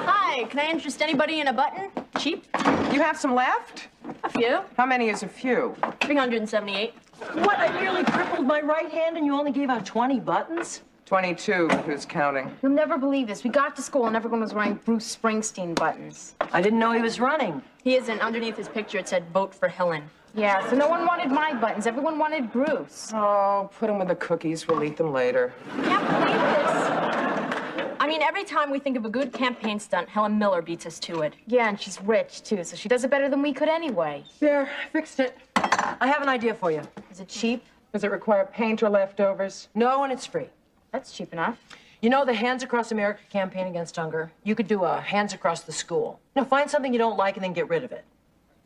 Hi, can I interest anybody in a button? Cheap? You have some left? A few. How many is a few? 378. What? I nearly crippled my right hand and you only gave out 20 buttons? 22, but who's counting? You'll never believe this. We got to school and everyone was wearing Bruce Springsteen buttons. I didn't know he was running. He isn't. Underneath his picture, it said, vote for Helen. Yeah, so no one wanted my buttons. Everyone wanted Bruce. Oh, put them with the cookies. We'll eat them later. Can't believe this. I mean, every time we think of a good campaign stunt, Helen Miller beats us to it. Yeah, and she's rich, too, so she does it better than we could anyway. There, fixed it. I have an idea for you. Is it cheap? Does it require paint or leftovers? No, and it's free. That's cheap enough. You know the Hands Across America campaign against hunger? You could do a Hands Across the School. You know, find something you don't like and then get rid of it.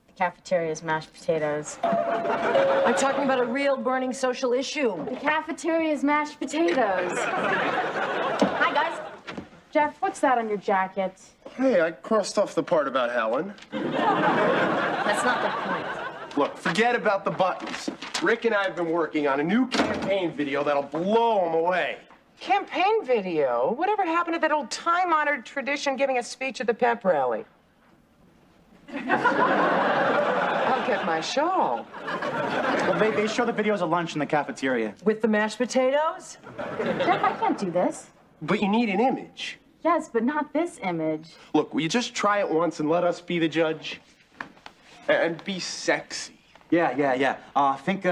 The cafeteria's mashed potatoes. I'm talking about a real burning social issue. The cafeteria's mashed potatoes. Hi, guys. Jeff, what's that on your jacket? Hey, I crossed off the part about Helen. That's not the point. Look, forget about the buttons. Rick and I have been working on a new campaign video that'll blow them away. Campaign video? Whatever happened to that old time-honored tradition giving a speech at the pep rally? I'll get my shawl. Well, they show the videos at lunch in the cafeteria. With the mashed potatoes? Jeff, I can't do this. But you need an image. Yes, but not this image. Look, will you just try it once and let us be the judge? And be sexy. Yeah. Think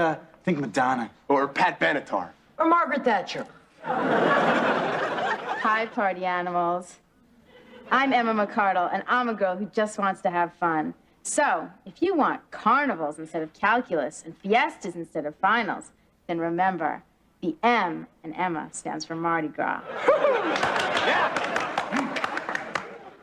Madonna. Or Pat Benatar. Or Margaret Thatcher? Hi, party animals. I'm Emma McCardle, and I'm a girl who just wants to have fun. So, if you want carnivals instead of calculus and fiestas instead of finals, then remember, the M in Emma stands for Mardi Gras.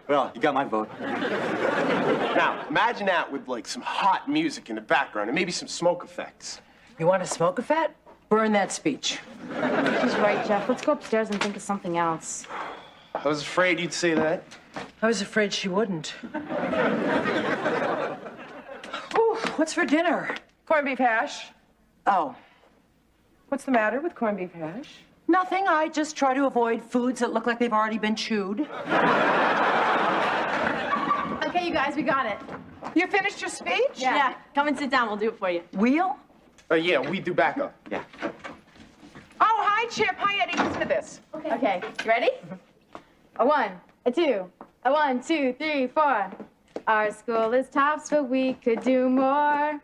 Well, you got my vote. Now, imagine that with, like, some hot music in the background and maybe some smoke effects. You want to smoke a fat? Burn that speech. She's right, Jeff. Let's go upstairs and think of something else. I was afraid you'd say that. I was afraid she wouldn't. Ooh, what's for dinner? Corned beef hash. Oh, What's the matter with corned beef hash? nothing. I just try to avoid foods that look like they've already been chewed. Okay, you guys, we got it. You finished your speech? Yeah. Come and sit down. We'll do it for you. Wheel? Yeah, we do backup. Yeah. Oh, hi, Chip. Hi, Eddie. Listen to this. Okay, you ready? A 1, a 2, a 1, 2, 3, 4. Our school is tops, but we could do more.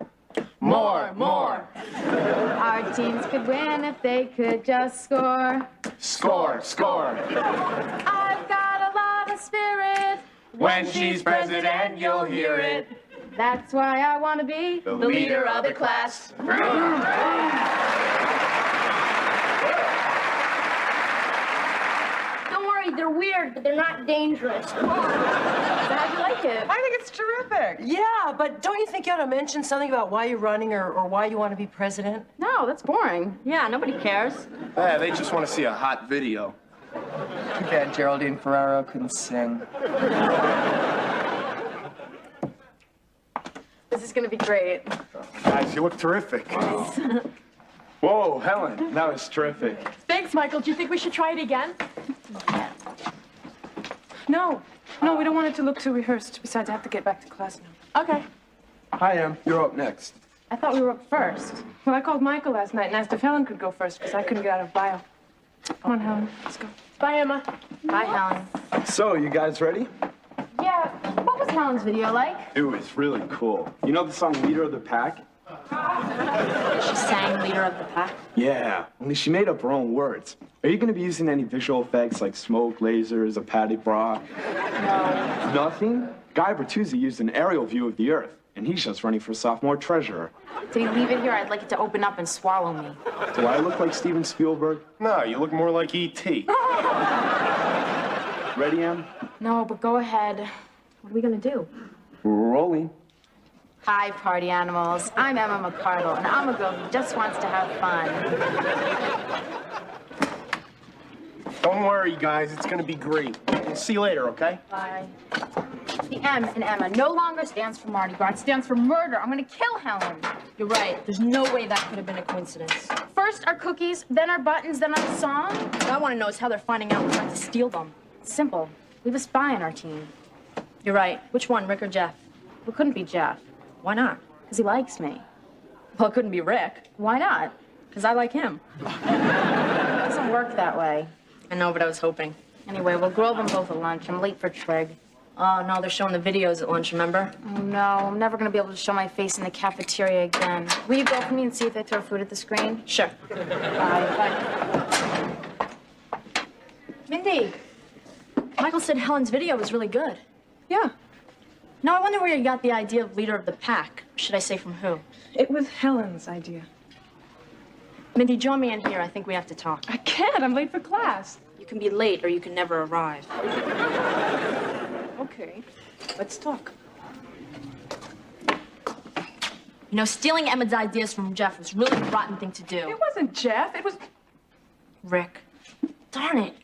More. Our teams could win if they could just score. Score. I've got a lot of spirit. When she's president, you'll hear it. That's why I want to be The leader of the class. Don't worry, they're weird, but they're not dangerous. How'd you like it? I think it's terrific. Yeah, but don't you think you ought to mention something about why you're running or why you want to be president? No, that's boring. Yeah, nobody cares. Yeah, they just want to see a hot video. Too bad Geraldine Ferraro couldn't sing. This is gonna be great. Guys, you look terrific. Whoa, Helen, that was terrific. Thanks, Michael. Do you think we should try it again? No, we don't want it to look too rehearsed. Besides, I have to get back to class now. Okay. Hi, Em. You're up next. I thought we were up first. Well, I called Michael last night and asked if Helen could go first because I couldn't get out of bio. Come on, Helen. Let's go. Bye, Emma. Bye, Helen. So, you guys ready? Yeah, what was Helen's video like? It was really cool. You know the song Leader of the Pack? She sang Leader of the Pack. Yeah, only she made up her own words. Are you going to be using any visual effects like smoke, lasers, a padded bra? No. Nothing? Guy Bertuzzi used an aerial view of the Earth, and he's just running for sophomore treasurer. Did he leave it here? I'd like it to open up and swallow me. Do I look like Steven Spielberg? No, you look more like E.T. Ready, Em? No, but go ahead. What are we gonna do? We're rolling. Hi, party animals. I'm Emma McCardle, and I'm a girl who just wants to have fun. Don't worry, guys. It's going to be great. We'll see you later, okay? Bye. The M in Emma no longer stands for Mardi Gras. It stands for murder. I'm gonna kill Helen. You're right. There's no way that could have been a coincidence. First our cookies, then our buttons, then our song. What I want to know is how they're finding out we're trying to steal them. It's simple. We have a spy on our team. You're right. Which one, Rick or Jeff? Well, it couldn't be Jeff, Why not? because he likes me. Well, it couldn't be Rick, Why not? because I like him. It doesn't work that way. I know, but I was hoping. Anyway, we'll grill them both at lunch. I'm late for trig. Oh, no, they're showing the videos at lunch, remember? Oh, no, I'm never gonna be able to show my face in the cafeteria again. Will you go for me and see if they throw food at the screen? Sure. Bye. Mindy. Michael said Helen's video was really good. Yeah, Now, I wonder where you got the idea of leader of the pack. Should I say from who? it was Helen's idea. Mindy, join me in here. I think we have to talk. I can't. I'm late for class. You You can be late or you can never arrive. Okay, let's talk. You know, stealing Emma's ideas from Jeff was really a rotten thing to do. It wasn't Jeff, it was... Rick. Darn it.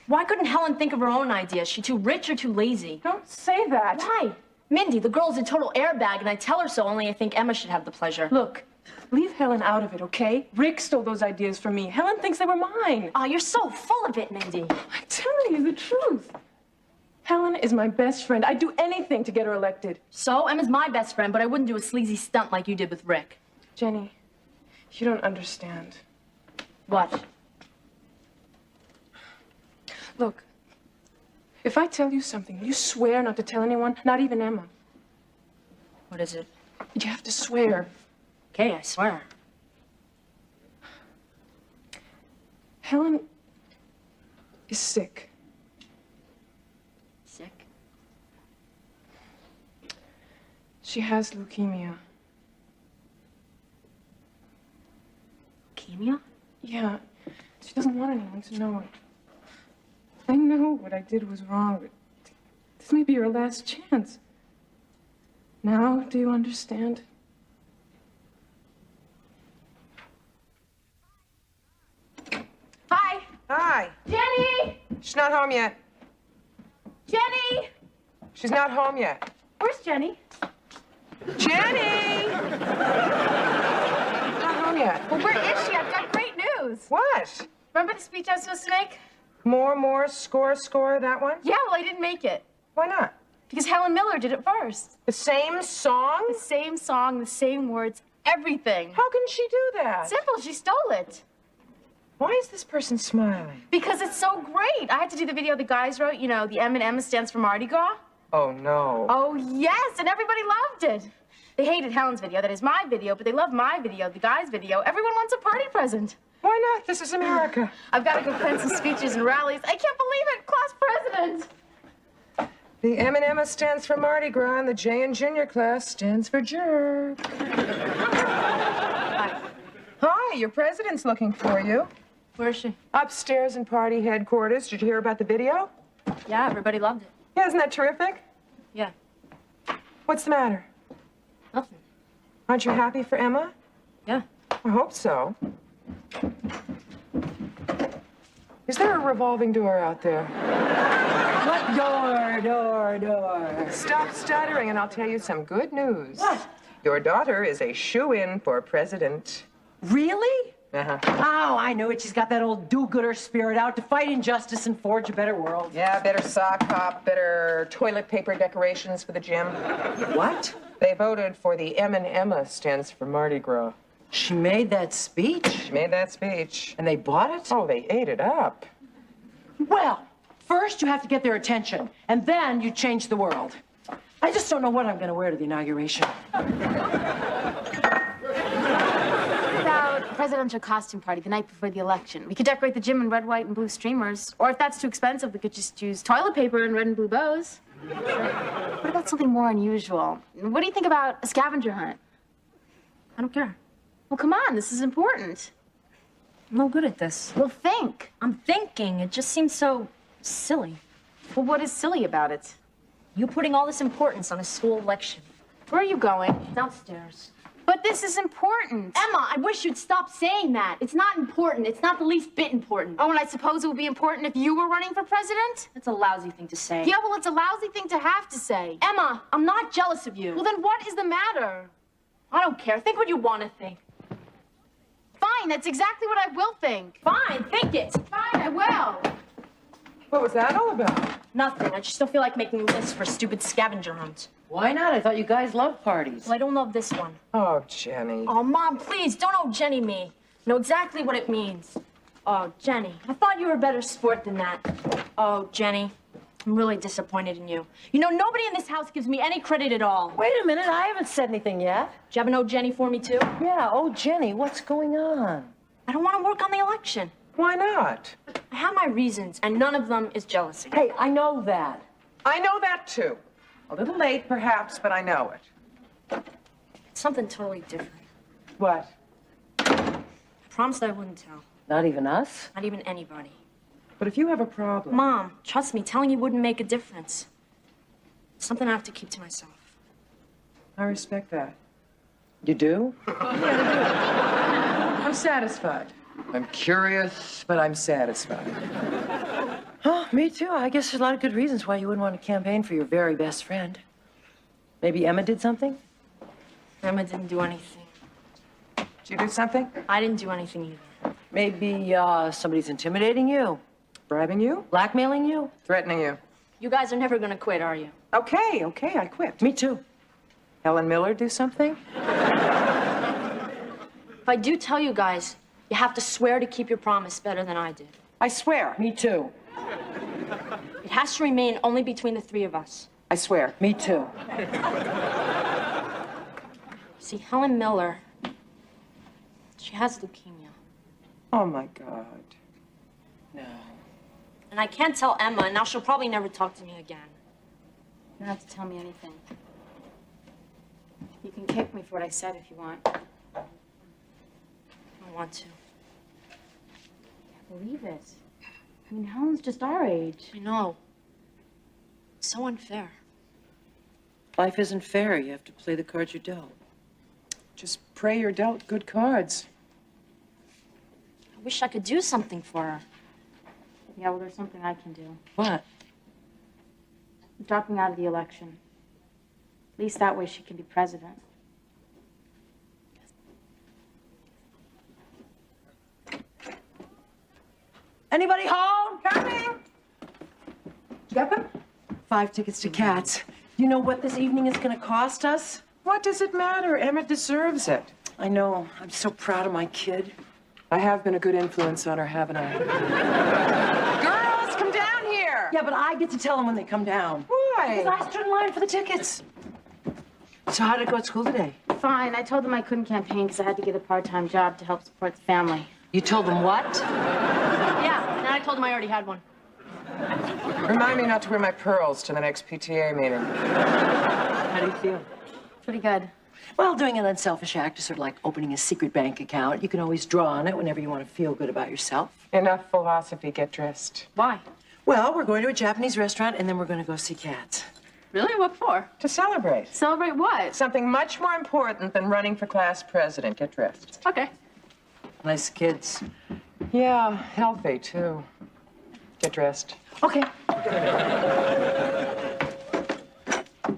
Why couldn't Helen think of her own ideas? She too rich or too lazy? Don't say that. Why? Mindy, the girl's a total airbag, and I tell her so, only I think Emma should have the pleasure. Look, leave Helen out of it, okay? Rick stole those ideas from me. Helen thinks they were mine. Oh, you're so full of it, Mindy. I'm telling you the truth. Helen is my best friend. I'd do anything to get her elected. So, Emma's my best friend, but I wouldn't do a sleazy stunt like you did with Rick. Jenny, you don't understand. What? Look, if I tell you something, you swear not to tell anyone, not even Emma. What is it? You have to swear. Okay, I swear. Helen is sick. Sick? She has leukemia. Leukemia? Yeah, she doesn't want anyone to know it. I know what I did was wrong, but this may be your last chance. Now, do you understand? Hi! Hi. Jenny! She's not home yet. Jenny! She's not home yet. Where's Jenny? Jenny! Not home yet. Well, where is she? I've got great news. What? Remember the speech I was supposed to make? More, score, that one? Yeah, well, I didn't make it. Why not? Because Helen Miller did it first. The same song? The same song, the same words, everything. How can she do that? Simple, she stole it. Why is this person smiling? Because it's so great. I had to do the video the guys wrote, you know, the M&M stands for Mardi Gras. Oh, no. Oh, yes, and everybody loved it. They hated Helen's video, that is my video, but they loved my video, the guys' video. Everyone wants a party present. Why not? This is America. I've got to go plan some speeches and rallies. I can't believe it, class president. The M&M stands for Mardi Gras, and the J in junior class stands for jerk. Hi, your president's looking for you. Where is she? Upstairs in party headquarters. Did you hear about the video? Yeah, everybody loved it. Yeah, isn't that terrific? Yeah. What's the matter? Nothing. Aren't you happy for Emma? Yeah. I hope so. Is there a revolving door out there? What door? Stop stuttering and I'll tell you some good news. What? Your daughter is a shoo-in for president. Really? Uh-huh. Oh, I knew it. She's got that old do-gooder spirit out to fight injustice and forge a better world. Yeah, better sock hop, better toilet paper decorations for the gym. What? They voted for the M and Emma stands for Mardi Gras. She made that speech? She made that speech. And they bought it? Oh, they ate it up. Well, first you have to get their attention, and then you change the world. I just don't know what I'm going to wear to the inauguration. About a presidential costume party the night before the election. We could decorate the gym in red, white, and blue streamers. Or if that's too expensive, we could just use toilet paper and red and blue bows. What about something more unusual? What do you think about a scavenger hunt? I don't care. Well, come on, this is important. I'm no good at this. Well, think. I'm thinking. It just seems so silly. Well, what is silly about it? You putting all this importance on a school election. Where are you going? Downstairs. But this is important. Emma, I wish you'd stop saying that. It's not important. It's not the least bit important. Oh, and I suppose it would be important if you were running for president? That's a lousy thing to say. Yeah, well, it's a lousy thing to have to say. Emma, I'm not jealous of you. Well, then what is the matter? I don't care. Think what you want to think. Fine, that's exactly what I will think. Fine, think it. Fine, I will. What was that all about? Nothing. I just don't feel like making lists for stupid scavenger hunts. Why not? I thought you guys loved parties. Well, I don't love this one. Oh, Jenny. Oh, Mom, please, don't oh Jenny me. Know exactly what it means. Oh, Jenny, I thought you were a better sport than that. Oh, Jenny, I'm really disappointed in you. You know, nobody in this house gives me any credit at all. Wait a minute, I haven't said anything yet. Do you have an oh Jenny for me, too? Yeah, oh, Jenny, what's going on? I don't want to work on the election. Why not? I have my reasons, and none of them is jealousy. Hey, I know that. I know that, too. A little late, perhaps, but I know it. It's something totally different. What? I promised I wouldn't tell. Not even us? Not even anybody. But if you have a problem... Mom, trust me, telling you wouldn't make a difference. It's something I have to keep to myself. I respect that. You do? I'm satisfied. I'm curious, but I'm satisfied. Oh, me too. I guess there's a lot of good reasons why you wouldn't want to campaign for your very best friend. Maybe Emma did something? Emma didn't do anything. Did you do something? I didn't do anything either. Maybe somebody's intimidating you, Bribing you? blackmailing you? Threatening you? You guys are never gonna quit, are you? Okay, I quit. Me too. Helen Miller do something? If I do tell you guys, you have to swear to keep your promise better than I did. I swear. Me too. It has to remain only between the three of us. I swear. Me too. See, Helen Miller, she has leukemia. Oh, my God. No. And I can't tell Emma, and now she'll probably never talk to me again. You don't have to tell me anything. You can kick me for what I said if you want. I don't want to. Can't believe it. I mean, Helen's just our age. I know. It's so unfair. Life isn't fair. You have to play the cards you're dealt. Just pray you're dealt good cards. I wish I could do something for her. Yeah, well, there's something I can do. What? I'm dropping out of the election. At least that way she can be president. Anybody home? Coming! Get them? 5 tickets to Cats. You know what this evening is going to cost us? What does it matter? Emma deserves it. I know. I'm so proud of my kid. I have been a good influence on her, haven't I? Girls, come down here! Yeah, but I get to tell them when they come down. Why? Because I stood in line for the tickets. So how did it go at school today? Fine. I told them I couldn't campaign because I had to get a part-time job to help support the family. You told them what? Yeah, and I told him I already had one. Remind me not to wear my pearls to the next PTA meeting. How do you feel? Pretty good. Well, doing an unselfish act is sort of like opening a secret bank account. You can always draw on it whenever you want to feel good about yourself. Enough philosophy. Get dressed. Why? Well, we're going to a Japanese restaurant, and then we're going to go see Cats. Really? What for? To celebrate. Celebrate what? Something much more important than running for class president. Get dressed. Okay. Nice kids. Yeah, healthy, too. Get dressed. Okay.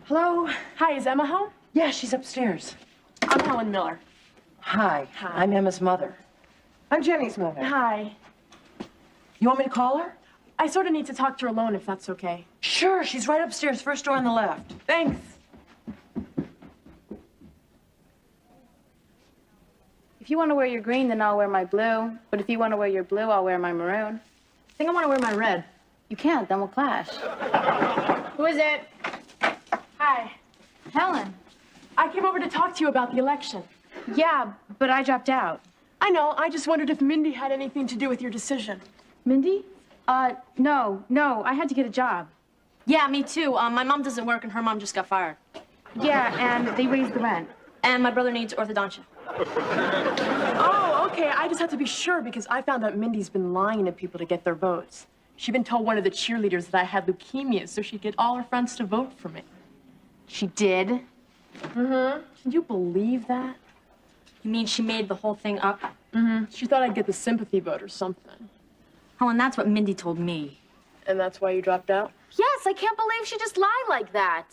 Hello? Hi, is Emma home? Yeah, she's upstairs. I'm Helen Miller. Hi. I'm Emma's mother. I'm Jenny's mother. Hi. You want me to call her? I sort of need to talk to her alone, if that's okay. Sure, she's right upstairs, first door on the left. Thanks. If you want to wear your green, then I'll wear my blue. But if you want to wear your blue, I'll wear my maroon. I think I want to wear my red. You can't, then we'll clash. Who is it? Hi. Helen. I came over to talk to you about the election. Yeah, but I dropped out. I know. I just wondered if Mindy had anything to do with your decision. Mindy? No. I had to get a job. Yeah, me too. My mom doesn't work, and her mom just got fired. Yeah, and they raised the rent. And my brother needs orthodontia. Oh, okay. I just had to be sure because I found out Mindy's been lying to people to get their votes. She'd been told one of the cheerleaders that I had leukemia, so she'd get all her friends to vote for me. She did? Mm-hmm. Can you believe that? You mean she made the whole thing up? Mm-hmm. She thought I'd get the sympathy vote or something. Helen, that's what Mindy told me. And that's why you dropped out? Yes, I can't believe she just lied like that.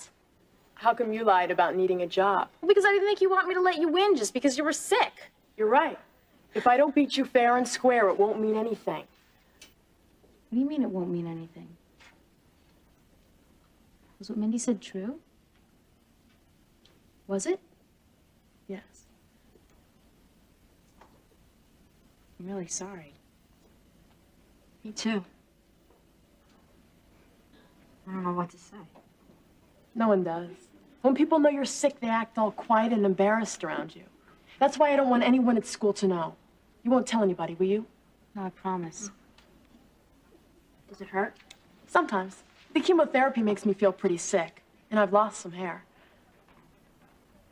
How come you lied about needing a job? Well, because I didn't think you want me to let you win just because you were sick. You're right. If I don't beat you fair and square, it won't mean anything. What do you mean it won't mean anything? Was what Mindy said true? Was it? Yes. I'm really sorry. Me too. I don't know what to say. No one does. When people know you're sick, they act all quiet and embarrassed around you. That's why I don't want anyone at school to know. You won't tell anybody, will you? No, I promise. Does it hurt? Sometimes. The chemotherapy makes me feel pretty sick, and I've lost some hair.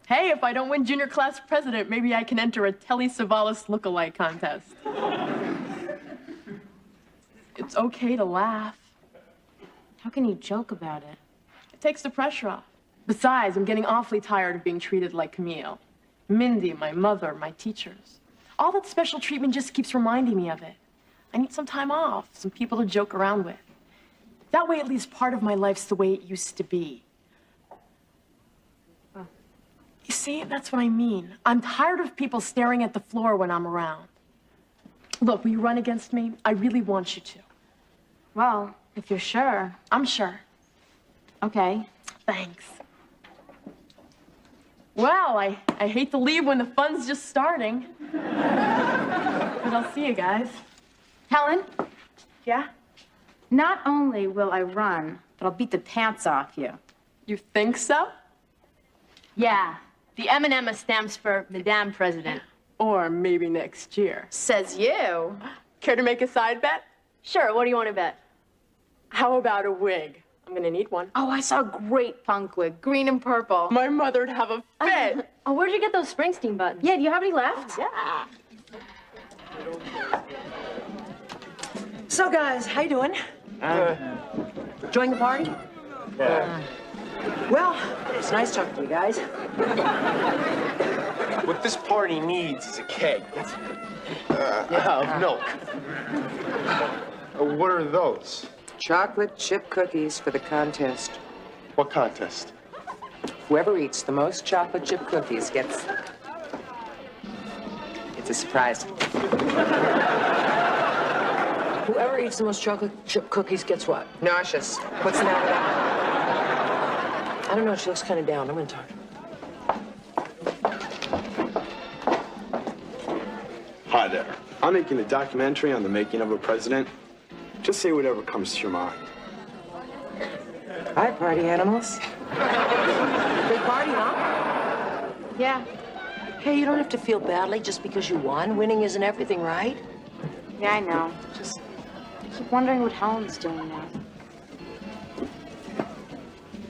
Hey, if I don't win junior class president, maybe I can enter a Telly Savalas look-alike contest. It's okay to laugh. How can you joke about it? It takes the pressure off. Besides, I'm getting awfully tired of being treated like Camille. Mindy, my mother, my teachers. All that special treatment just keeps reminding me of it. I need some time off, some people to joke around with. That way, at least part of my life's the way it used to be. You see, that's what I mean. I'm tired of people staring at the floor when I'm around. Look, will you run against me? I really want you to. Well, if you're sure. I'm sure. Okay. Thanks. Well, I hate to leave when the fun's just starting. But I'll see you guys. Helen? Yeah? Not only will I run, but I'll beat the pants off you. You think so? Yeah. The M&M stands for Madame President. Or maybe next year. Says you. Care to make a side bet? Sure, what do you want to bet? How about a wig? I'm gonna need one. Oh, I saw a great punk wig, green and purple. My mother'd have a fit. Oh, where'd you get those Springsteen buttons? Yeah, do you have any left? Yeah. So, guys, how you doing? Enjoying the party? Well, it's nice talking to you guys. What this party needs is a keg. Of milk. What are those? Chocolate chip cookies for the contest. What contest? Whoever eats the most chocolate chip cookies gets... It's a surprise. Whoever eats the most chocolate chip cookies gets what? Nauseous. What's the matter with that? I don't know, she looks kind of down. I'm gonna talk to her. Hi there. I'm making a documentary on the making of a president. Just say whatever comes to your mind. Hi, party animals. Big party, huh? Yeah. Hey, you don't have to feel badly just because you won. Winning isn't everything, right? Yeah, I know. Just keep wondering what Helen's doing now.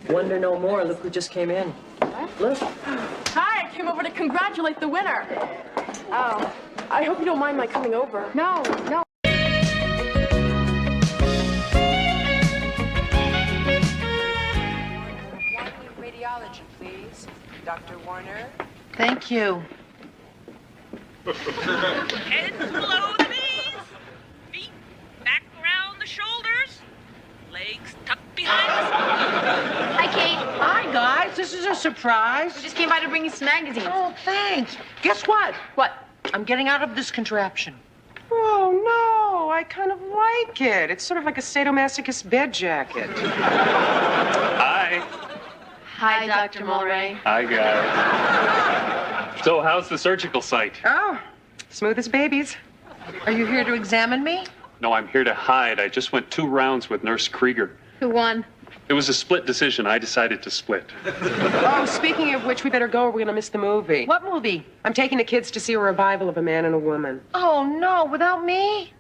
Wonder no more. Look who just came in. What? Look. Hi, I came over to congratulate the winner. Oh. I hope you don't mind my coming over. No, no. Radiology, please. Dr. Warner. Thank you. Heads below the knees, feet back around the shoulders, legs tucked behind the spine. Hi, Kate. Hi, guys. This is a surprise. We just came by to bring you some magazines. Oh, thanks. Guess what? What? I'm getting out of this contraption. Oh, no. I kind of like it. It's sort of like a sadomasochist bed jacket. Hi. Hi, Dr. Mulray. Hi, guys. So, how's the surgical site? Oh, smooth as babies. Are you here to examine me? No, I'm here to hide. I just went 2 rounds with Nurse Krieger. Who won? It was a split decision. I decided to split. Oh, speaking of which, we better go or we're going to miss the movie. What movie? I'm taking the kids to see a revival of A Man and a Woman. Oh, no, without me?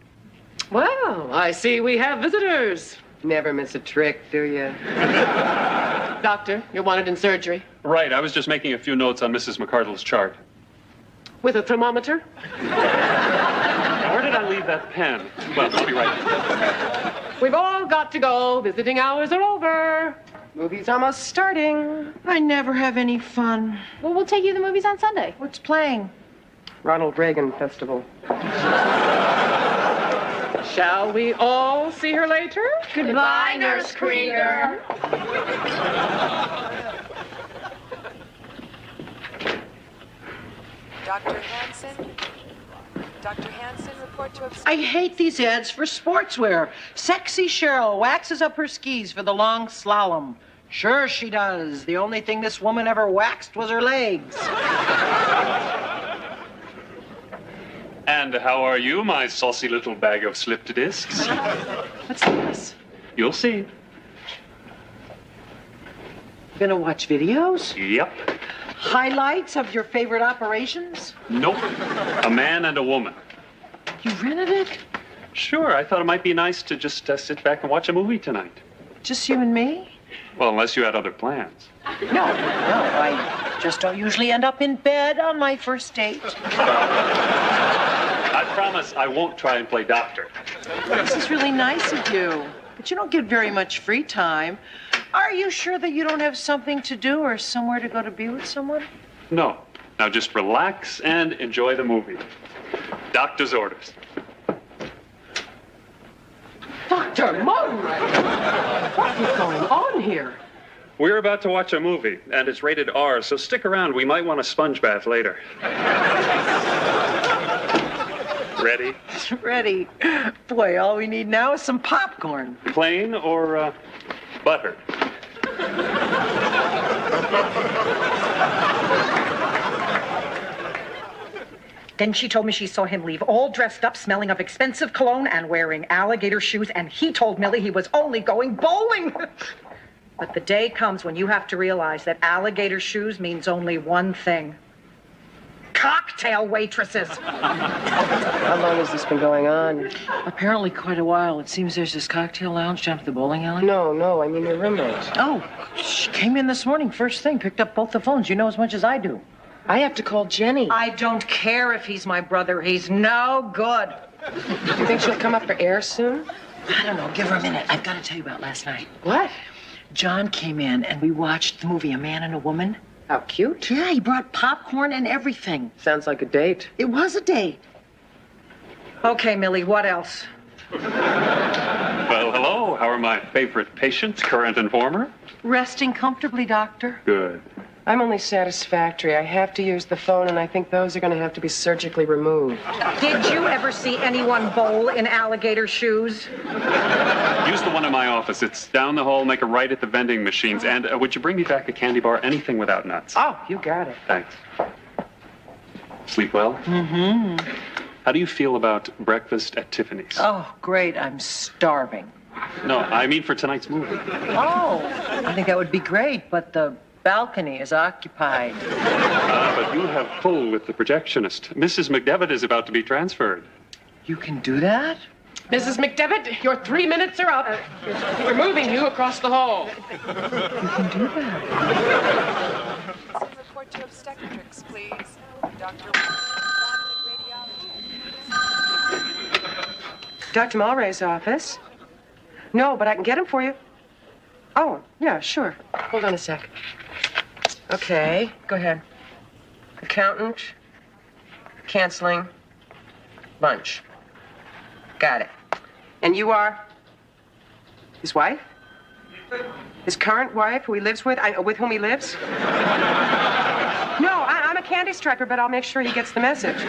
Well, I see we have visitors. Never miss a trick, do you? Doctor, you're wanted in surgery. Right, I was just making a few notes on Mrs. McCardle's chart. With a thermometer? Where did I leave that pen? Well, I'll be right. We've all got to go. Visiting hours are over. Movie's almost starting. I never have any fun. Well, we'll take you to the movies on Sunday. What's playing? Ronald Reagan Festival. Shall we all see her later? Goodbye, Nurse Krieger. Dr. Hansen? Dr. Hansen, report to I hate these ads for sportswear. Sexy Cheryl waxes up her skis for the long slalom. Sure she does. The only thing this woman ever waxed was her legs. And how are you, my saucy little bag of slipped discs? What's this? You'll see. Gonna watch videos? Yep. Highlights of your favorite operations? Nope. A man and a woman. You rented it? Sure, I thought it might be nice to just sit back and watch a movie tonight. Just you and me? Well, unless you had other plans. No, I just don't usually end up in bed on my first date. promise I won't try and play doctor. This is really nice of you, but you don't get very much free time. Are you sure that you don't have something to do or somewhere to go to be with someone? No. Now just relax and enjoy the movie. Doctor's orders. Dr. Monroe! What is going on here? We're about to watch a movie, and it's rated R, so stick around. We might want a sponge bath later. Ready? Ready. Boy, all we need now is some popcorn. Plain or buttered? Then she told me she saw him leave all dressed up, smelling of expensive cologne and wearing alligator shoes, and he told Millie he was only going bowling. But the day comes when you have to realize that alligator shoes means only one thing. Cocktail waitresses. How long has this been going on? Apparently quite a while. It seems there's this cocktail lounge down at the bowling alley. No, I mean your roommate. Oh, she came in this morning, first thing, picked up both the phones. You know as much as I do. I have to call Jenny. I don't care if he's my brother. He's no good. Do you think she'll come up for air soon? I don't know. Give her a minute. I've got to tell you about last night. What? John came in and we watched the movie A Man and a Woman. How cute. Yeah, he brought popcorn and everything. Sounds like a date. It was a date. Okay, Millie, what else? Well, hello. How are my favorite patients, current informer? Resting comfortably, Doctor. Good. I'm only satisfactory. I have to use the phone, and I think those are going to have to be surgically removed. Did you ever see anyone bowl in alligator shoes? Use the one in my office. It's down the hall. Make a right at the vending machines. And would you bring me back a candy bar? Anything without nuts. Oh, you got it. Thanks. Sleep well? Mm-hmm. How do you feel about breakfast at Tiffany's? Oh, great. I'm starving. No, I mean for tonight's movie. Oh, I think that would be great, but the balcony is occupied. But you have pull with the projectionist. Mrs. McDevitt is about to be transferred. You can do that? Mrs. McDevitt, your 3 minutes are up. We're moving you across the hall. You can do that. Report to obstetrics, please. Dr. Mulray's office? No, but I can get him for you. Oh, yeah, sure. Hold on a sec. Okay, go ahead. Accountant, canceling, lunch. Got it. And you are his wife? His current wife, who he lives with? With whom he lives? No, I'm a candy striper, but I'll make sure he gets the message.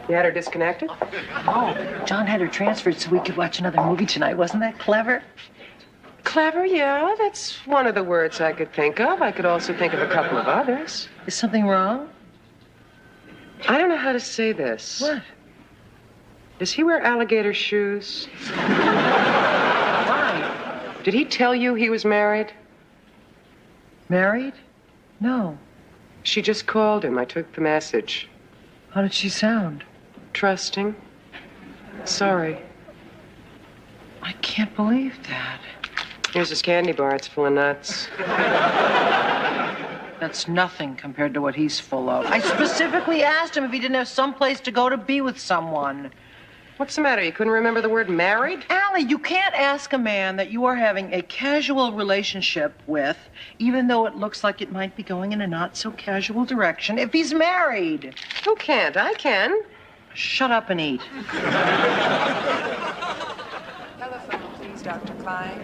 You had her disconnected? Oh, John had her transferred so we could watch another movie tonight. Wasn't that clever? Clever, yeah. That's one of the words I could think of. I could also think of a couple of others. Is something wrong? I don't know how to say this. What? Does he wear alligator shoes? Why? Did he tell you he was married? Married? No. She just called him. I took the message. How did she sound? Trusting. Sorry. I can't believe that. Here's his candy bar. It's full of nuts. That's nothing compared to what he's full of. I specifically asked him if he didn't have some place to go to be with someone. What's the matter? You couldn't remember the word married? Allie, you can't ask a man that you are having a casual relationship with, even though it looks like it might be going in a not-so-casual direction, if he's married. Who can't? I can. Shut up and eat. Telephone, please, Dr. Klein.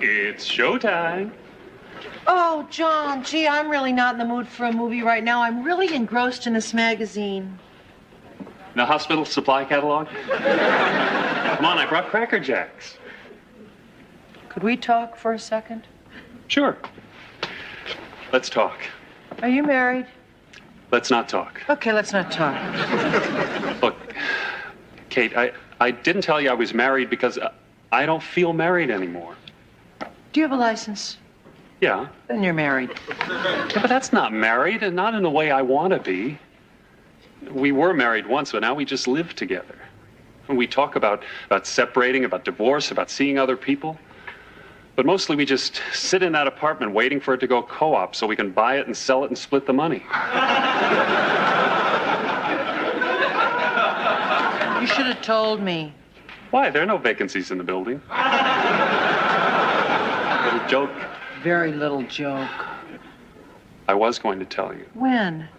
It's showtime. Oh, John, gee, I'm really not in the mood for a movie right now. I'm really engrossed in this magazine. The hospital supply catalog? Come on, I brought Cracker Jacks. Could we talk for a second? Sure. Let's talk. Are you married? Let's not talk. Okay, let's not talk. Look, Kate, I didn't tell you I was married because I don't feel married anymore. Do you have a license? Yeah. Then you're married. Yeah, but that's not married, and not in the way I want to be. We were married once, but now we just live together. And we talk about separating, about divorce, about seeing other people. But mostly we just sit in that apartment waiting for it to go co-op so we can buy it and sell it and split the money. You should have told me. Why? There are no vacancies in the building. Little joke. Very little joke. I was going to tell you. When?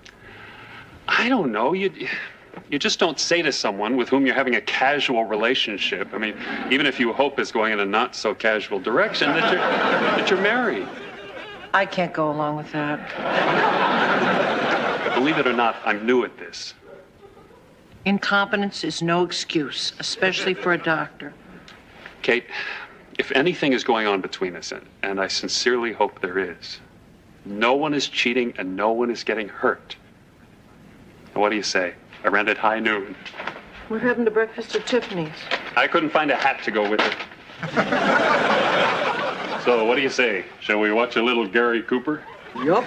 I don't know. You just don't say to someone with whom you're having a casual relationship. I mean, even if you hope it's going in a not so casual direction, that you're married. I can't go along with that. But believe it or not, I'm new at this. Incompetence is no excuse, especially for a doctor. Kate, if anything is going on between us, and I sincerely hope there is, no one is cheating and no one is getting hurt. And what do you say? I rented High Noon. What happened to breakfast at Tiffany's? I couldn't find a hat to go with it. So, what do you say? Shall we watch a little Gary Cooper? Yup.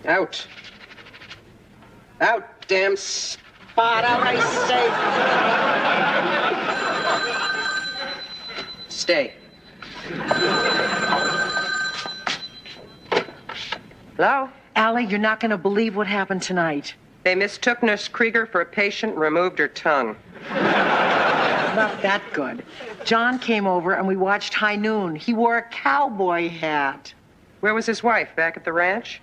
Out. Out, damn spot out, I say. Stay. Hello? Allie, you're not going to believe what happened tonight. They mistook Nurse Krieger for a patient and removed her tongue. Not that good. John came over and we watched High Noon. He wore a cowboy hat. Where was his wife? Back at the ranch?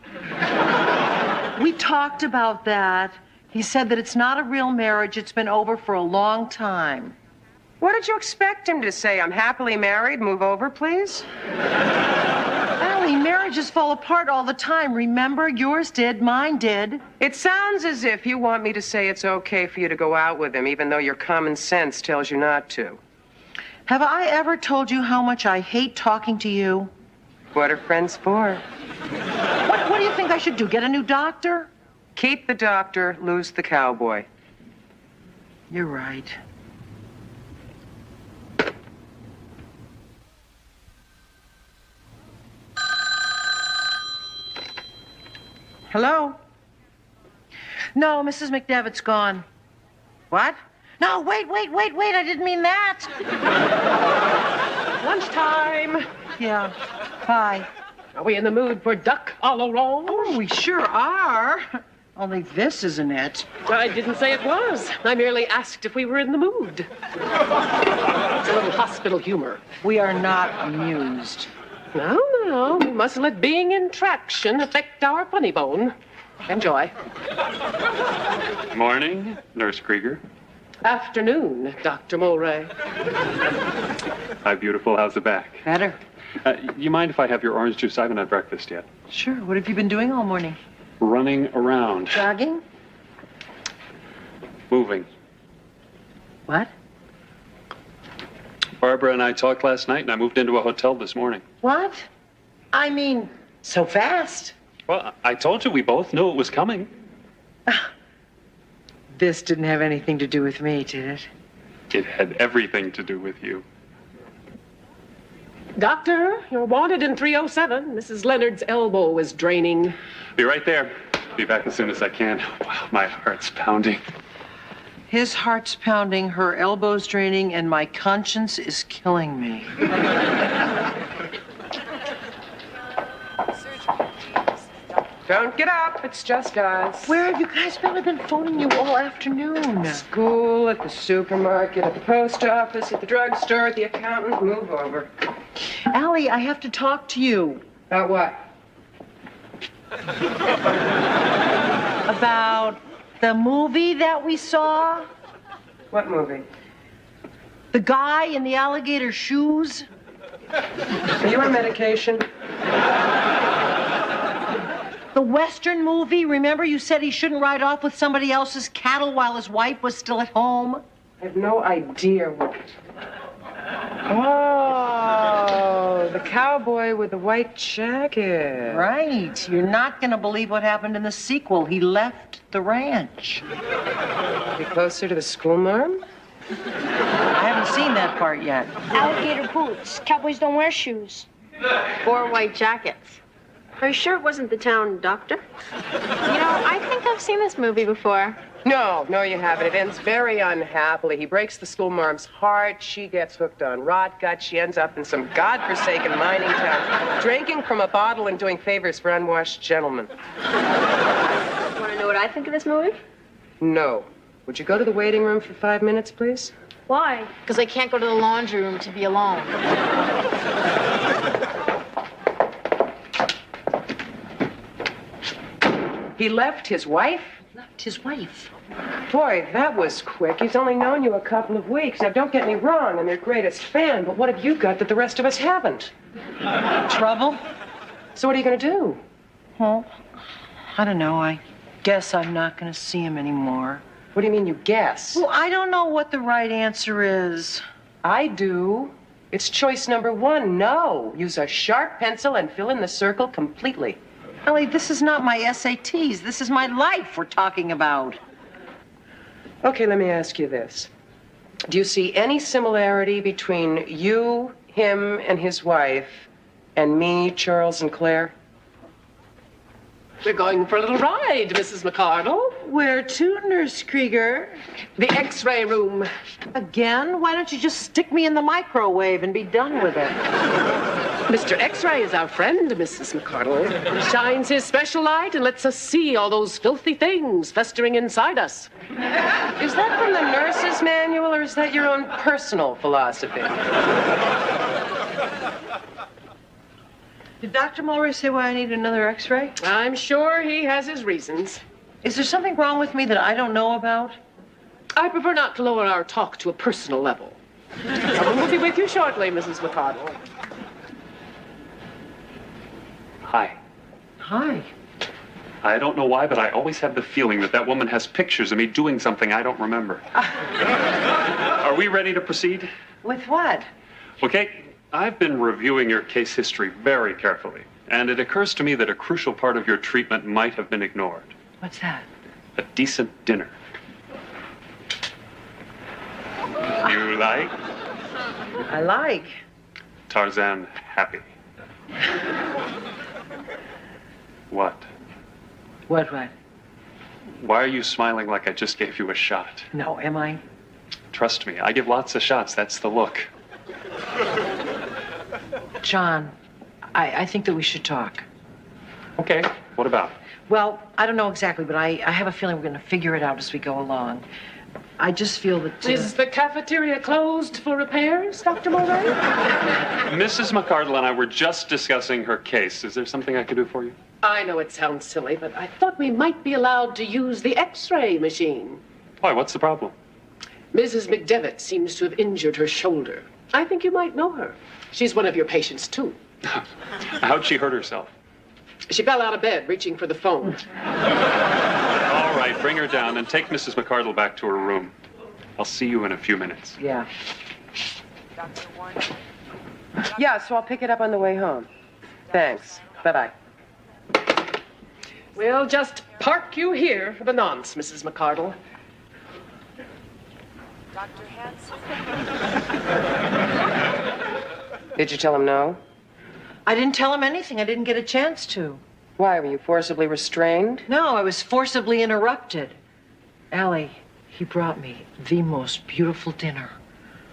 We talked about that. He said that it's not a real marriage. It's been over for a long time. What did you expect him to say? I'm happily married. Move over, please. Allie, marriages fall apart all the time. Remember? Yours did. Mine did. It sounds as if you want me to say it's okay for you to go out with him, even though your common sense tells you not to. Have I ever told you how much I hate talking to you? What are friends for? What do you think I should do? Get a new doctor? Keep the doctor, lose the cowboy. You're right. Hello? No, Mrs. McDevitt's gone. What? No, wait, I didn't mean that. Lunchtime. Yeah, bye. Are we in the mood for duck all along? Oh, we sure are. Only this isn't it. I didn't say it was. I merely asked if we were in the mood. It's a little hospital humor. We are not amused. No, we mustn't let being in traction affect our funny bone. Enjoy. Morning, Nurse Krieger. Afternoon, Dr. Mulray. Hi, beautiful. How's the back? Better. You mind if I have your orange juice? I haven't had breakfast yet. Sure. What have you been doing all morning? Running around. Jogging? Moving. What? Barbara and I talked last night, and I moved into a hotel this morning. What? I mean, so fast. Well, I told you we both knew it was coming. This didn't have anything to do with me, did it? It had everything to do with you. Doctor, you're wanted in 307. Mrs. Leonard's elbow is draining. Be right there. Be back as soon as I can. Wow, my heart's pounding. His heart's pounding, her elbow's draining, and my conscience is killing me. Don't get up. It's just us. Where have you guys been? I've been phoning you all afternoon. School, at the supermarket, at the post office, at the drugstore, at the accountant. Move over. Allie, I have to talk to you. About what? About the movie that we saw. What movie? The guy in the alligator shoes. Are you on medication? The Western movie, remember you said he shouldn't ride off with somebody else's cattle while his wife was still at home? I have no idea what... Oh, the cowboy with the white jacket. Right. You're not going to believe what happened in the sequel. He left the ranch. Be closer to the school marm? I haven't seen that part yet. Alligator boots. Cowboys don't wear shoes. Or white jackets. Are you sure it wasn't the town doctor? I think I've seen this movie before. No, you haven't. It ends very unhappily. He breaks the schoolmarm's heart. She gets hooked on rot gut. She ends up in some godforsaken mining town, drinking from a bottle and doing favors for unwashed gentlemen. Want to know what I think of this movie? No. Would you go to the waiting room for 5 minutes, please? Why? Because I can't go to the laundry room to be alone. He left his wife? Left his wife. Boy, that was quick. He's only known you a couple of weeks. Now, don't get me wrong, I'm your greatest fan, but what have you got that the rest of us haven't? Trouble? So what are you going to do? Well, I don't know. I guess I'm not going to see him anymore. What do you mean you guess? Well, I don't know what the right answer is. I do. It's choice number 1, no. Use a sharp pencil and fill in the circle completely. Allie, this is not my SATs. This is my life we're talking about. Okay, let me ask you this. Do you see any similarity between you, him, and his wife, and me, Charles, and Claire? We're going for a little ride, Mrs. McCardle. Where to, Nurse Krieger? The X-ray room. Again? Why don't you just stick me in the microwave and be done with it? Mr. X-ray is our friend, Mrs. McCardle. He shines his special light and lets us see all those filthy things festering inside us. Is that from the nurse's manual, or is that your own personal philosophy? Did Dr. Mulray say why I need another X-ray? I'm sure he has his reasons. Is there something wrong with me that I don't know about? I prefer not to lower our talk to a personal level. Someone will be with you shortly, Mrs. McCardle. Hi. Hi. I don't know why, but I always have the feeling that that woman has pictures of me doing something I don't remember. Are we ready to proceed? With what? Okay, I've been reviewing your case history very carefully, and it occurs to me that a crucial part of your treatment might have been ignored. What's that? A decent dinner. You like? I like. Tarzan happy. What? What? Why are you smiling like I just gave you a shot? No, am I? Trust me, I give lots of shots. That's the look. John, I think that we should talk. Okay, what about? Well, I don't know exactly, but I have a feeling we're going to figure it out as we go along. I just feel that... Is the cafeteria closed for repairs, Dr. Mulray? Mrs. McCardle and I were just discussing her case. Is there something I can do for you? I know it sounds silly, but I thought we might be allowed to use the X-ray machine. Why, what's the problem? Mrs. McDevitt seems to have injured her shoulder. I think you might know her. She's one of your patients, too. How'd she hurt herself? She fell out of bed, reaching for the phone. All right, bring her down and take Mrs. McCardle back to her room. I'll see you in a few minutes. Yeah. Yeah, so I'll pick it up on the way home. Thanks. Bye-bye. We'll just park you here for the nonce, Mrs. McCardle. Dr. Hanson? Did you tell him no? I didn't tell him anything. I didn't get a chance to. Why, were you forcibly restrained? No, I was forcibly interrupted. Allie, he brought me the most beautiful dinner.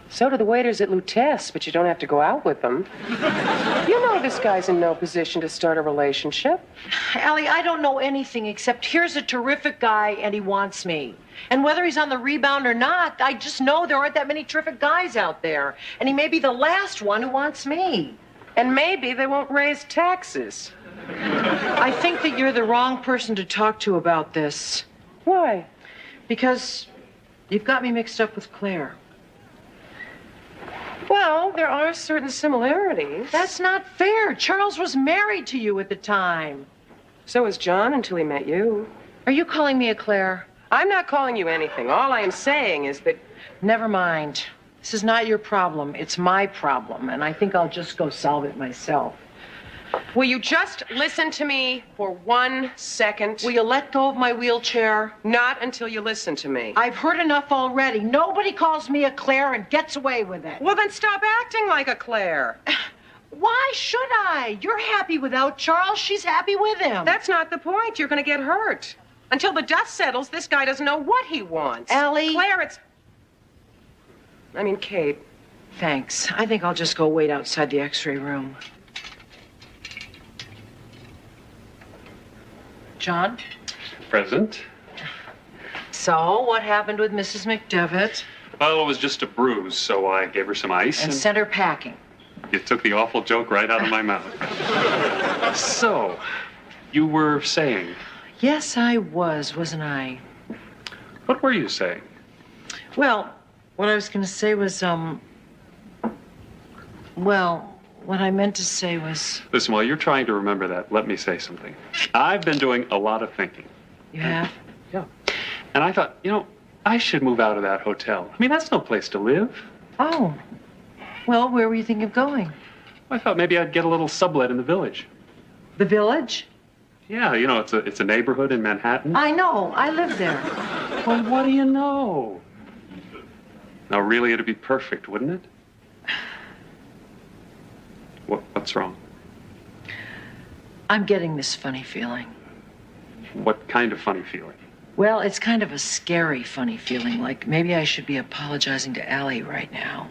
So do the waiters at Lutece, but you don't have to go out with them. You know this guy's in no position to start a relationship. Allie, I don't know anything except here's a terrific guy and he wants me. And whether he's on the rebound or not, I just know there aren't that many terrific guys out there. And he may be the last one who wants me. And maybe they won't raise taxes. I think that you're the wrong person to talk to about this. Why? Because you've got me mixed up with Claire. Well, there are certain similarities. That's not fair. Charles was married to you at the time. So was John until he met you. Are you calling me a Claire? I'm not calling you anything. All I am saying is that... Never mind. This is not your problem. It's my problem, and I think I'll just go solve it myself. Will you just listen to me for 1 second? Will you let go of my wheelchair? Not until you listen to me. I've heard enough already. Nobody calls me a Claire and gets away with it. Well, then stop acting like a Claire. Why Why should I? You're happy without Charles. She's happy with him. That's not the point. You're going to get hurt. Until the dust settles, this guy doesn't know what he wants. Allie? Claire, Kate. Thanks. I think I'll just go wait outside the X-ray room. John? Present. So, what happened with Mrs. McDevitt? Well, it was just a bruise, so I gave her some ice. And sent her packing. You took the awful joke right out of my mouth. So, you were saying? Yes, I wasn't I? What were you saying? Well, what I was going to say was, well, what I meant to say was... Listen, while you're trying to remember that, let me say something. I've been doing a lot of thinking. You have? Yeah. And I thought, I should move out of that hotel. I mean, that's no place to live. Oh. Well, where were you thinking of going? I thought maybe I'd get a little sublet in the village. The village? Yeah, it's a neighborhood in Manhattan. I know. I live there. Well, what do you know? Now, really, it'd be perfect, wouldn't it? What's wrong? I'm getting this funny feeling. What kind of funny feeling? Well, it's kind of a scary funny feeling, like maybe I should be apologizing to Allie right now.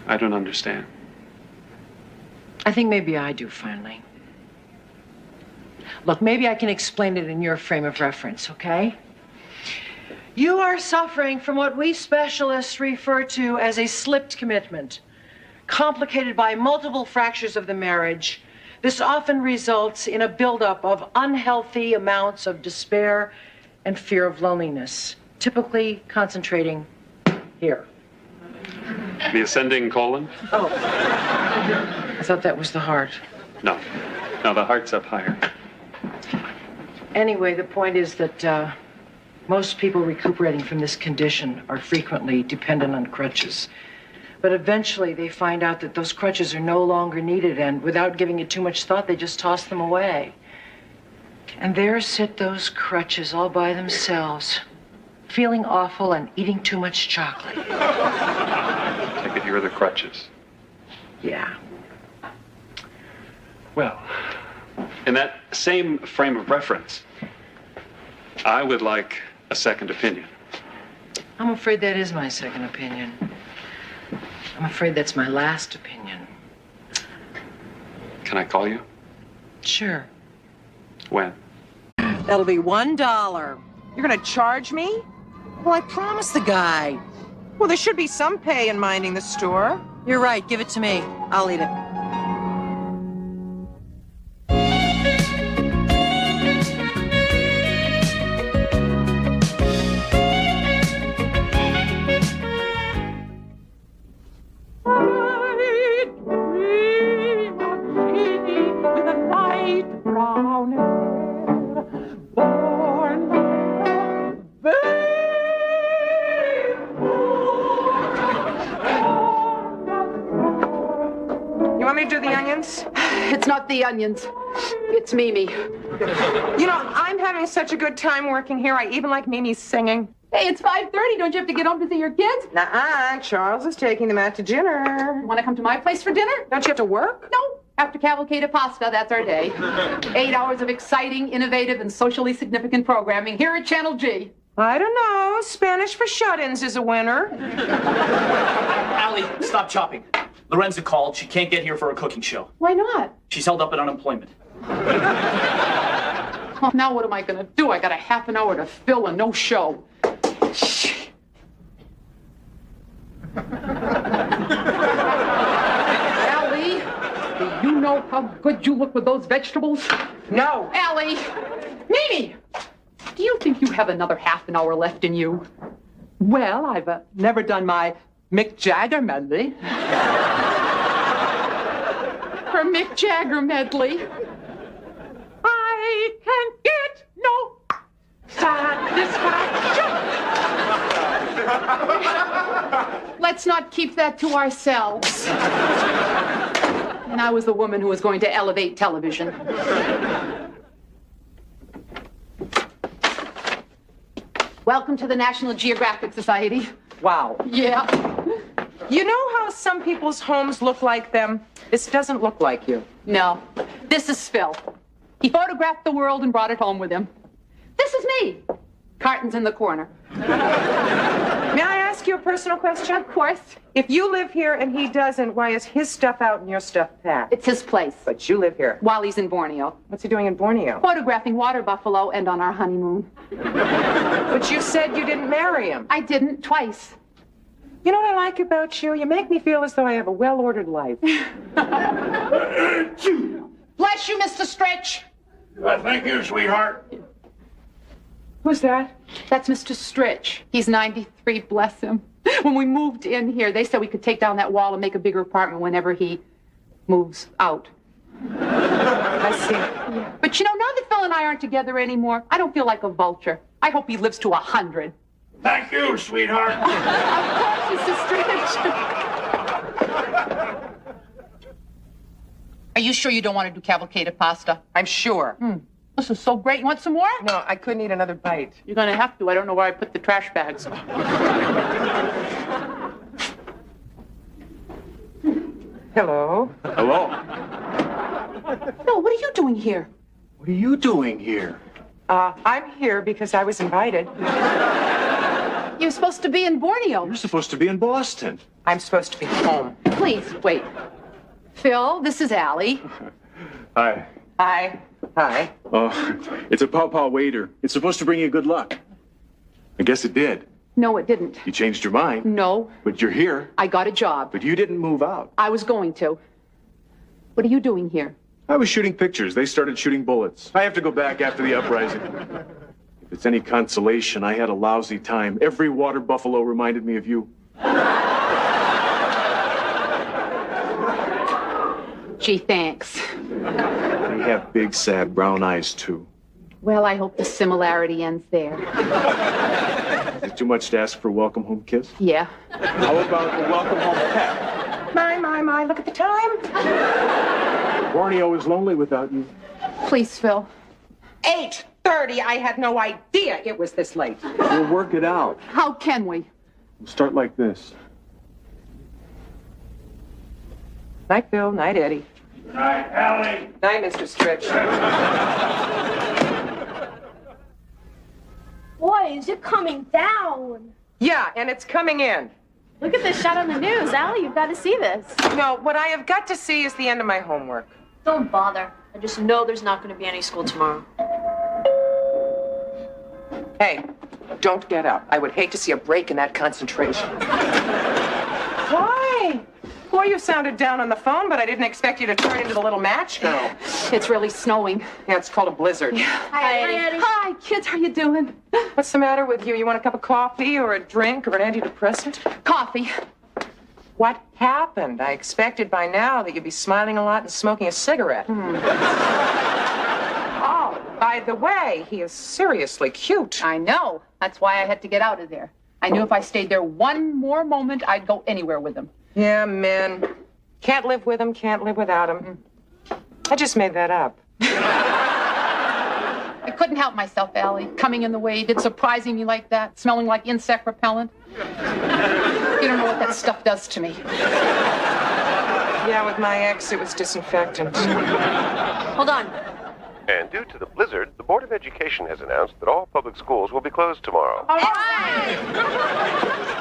I don't understand. I think maybe I do, finally. Look, maybe I can explain it in your frame of reference, okay? You are suffering from what we specialists refer to as a slipped commitment, complicated by multiple fractures of the marriage. This often results in a buildup of unhealthy amounts of despair and fear of loneliness, typically concentrating here. The ascending colon? Oh. I thought that was the heart. No, the heart's up higher. Anyway, the point is that most people recuperating from this condition are frequently dependent on crutches. But eventually they find out that those crutches are no longer needed, and without giving it too much thought, they just toss them away. And there sit those crutches all by themselves, feeling awful and eating too much chocolate. Take it you're the crutches. Yeah. Well, in that same frame of reference, I would like a second opinion. I'm afraid that is my second opinion. I'm afraid that's my last opinion. Can I call you? Sure. When? That'll be $1. You're going to charge me? Well, I promised the guy. Well, there should be some pay in minding the store. You're right. Give it to me. I'll eat it. It's not the onions. It's Mimi. I'm having such a good time working here. I even like Mimi's singing. Hey, it's 5:30. Don't you have to get home to see your kids? Nuh-uh. Charles is taking them out to dinner. Want to come to my place for dinner? Don't you have to work? No. After cavalcade of pasta, that's our day. 8 hours of exciting, innovative, and socially significant programming here at Channel G. I don't know. Spanish for shut-ins is a winner. Allie, stop chopping. Lorenza called. She can't get here for a cooking show. Why not? She's held up at unemployment. Well, now what am I going to do? I got a half an hour to fill and no show. Allie, do you know how good you look with those vegetables? No. Allie! Mimi! Do you think you have another half an hour left in you? Well, I've never done my Mick Jagger medley. Her Mick Jagger medley. I can get no satisfaction. Let's not keep that to ourselves. And I was the woman who was going to elevate television. Welcome to the National Geographic Society. Wow. Yeah. You know how some people's homes look like them? This doesn't look like you. No, this is Phil. He photographed the world and brought it home with him. This is me. Carton's in the corner. May I ask you a personal question? Of course. If you live here and he doesn't, why is his stuff out and your stuff packed? It's his place. But you live here. While he's in Borneo. What's he doing in Borneo? Photographing water buffalo and on our honeymoon. But you said you didn't marry him. I didn't, twice. You know what I like about you? You make me feel as though I have a well-ordered life. Bless you, Mr. Stretch. Thank you, sweetheart. Who's that? That's Mr. Stretch. He's 93, bless him. When we moved in here, they said we could take down that wall and make a bigger apartment whenever he moves out. I see. Yeah. But you know, now that Phil and I aren't together anymore, I don't feel like a vulture. I hope he lives to 100. Thank you, sweetheart. Of course, Mr. Stretch. Are you sure you don't want to do cavalcade pasta? I'm sure. This is so great. You want some more? No, I couldn't eat another bite. You're going to have to. I don't know where I put the trash bags. Hello. Hello. Phil, what are you doing here? What are you doing here? I'm here because I was invited. You're supposed to be in Borneo. You're supposed to be in Boston. I'm supposed to be home. Please, wait. Phil, this is Allie. Hi. Hi. Hi. Oh, it's a pawpaw waiter. It's supposed to bring you good luck. I guess it did. No, it didn't. You changed your mind. No. But you're here. I got a job. But you didn't move out. I was going to. What are you doing here? I was shooting pictures. They started shooting bullets. I have to go back after the uprising. If it's any consolation, I had a lousy time. Every water buffalo reminded me of you. Gee, thanks. They have big, sad brown eyes, too. Well, I hope the similarity ends there. Is it too much to ask for a welcome home kiss? Yeah. How about a welcome home pet? My, look at the time. Borneo is lonely without you. Please, Phil. 8:30. I had no idea it was this late. We'll work it out. How can we? We'll start like this. Night, Phil. Night, Eddie. Night, Allie. Night, Mr. Stretch. Boy, is it coming down. Yeah, and it's coming in. Look at this shot on the news. Allie, you've got to see this. No, what I have got to see is the end of my homework. Don't bother. I just know there's not going to be any school tomorrow. Hey, don't get up. I would hate to see a break in that concentration. Why? Boy, you sounded down on the phone, but I didn't expect you to turn into the little match girl. It's really snowing. Yeah, it's called a blizzard. Hi, Eddie. Hi, kids. How you doing? What's the matter with you? You want a cup of coffee or a drink or an antidepressant? Coffee. What happened? I expected by now that you'd be smiling a lot and smoking a cigarette. Oh, by the way, he is seriously cute. I know. That's why I had to get out of there. I knew if I stayed there one more moment, I'd go anywhere with him. Yeah, men. Can't live with him, can't live without him. I just made that up. I couldn't help myself, Allie. Coming in the way he did, surprising me like that, smelling like insect repellent. You don't know what that stuff does to me. Yeah, with my ex, it was disinfectant. Hold on. And due to the blizzard, the Board of Education has announced that all public schools will be closed tomorrow. All right.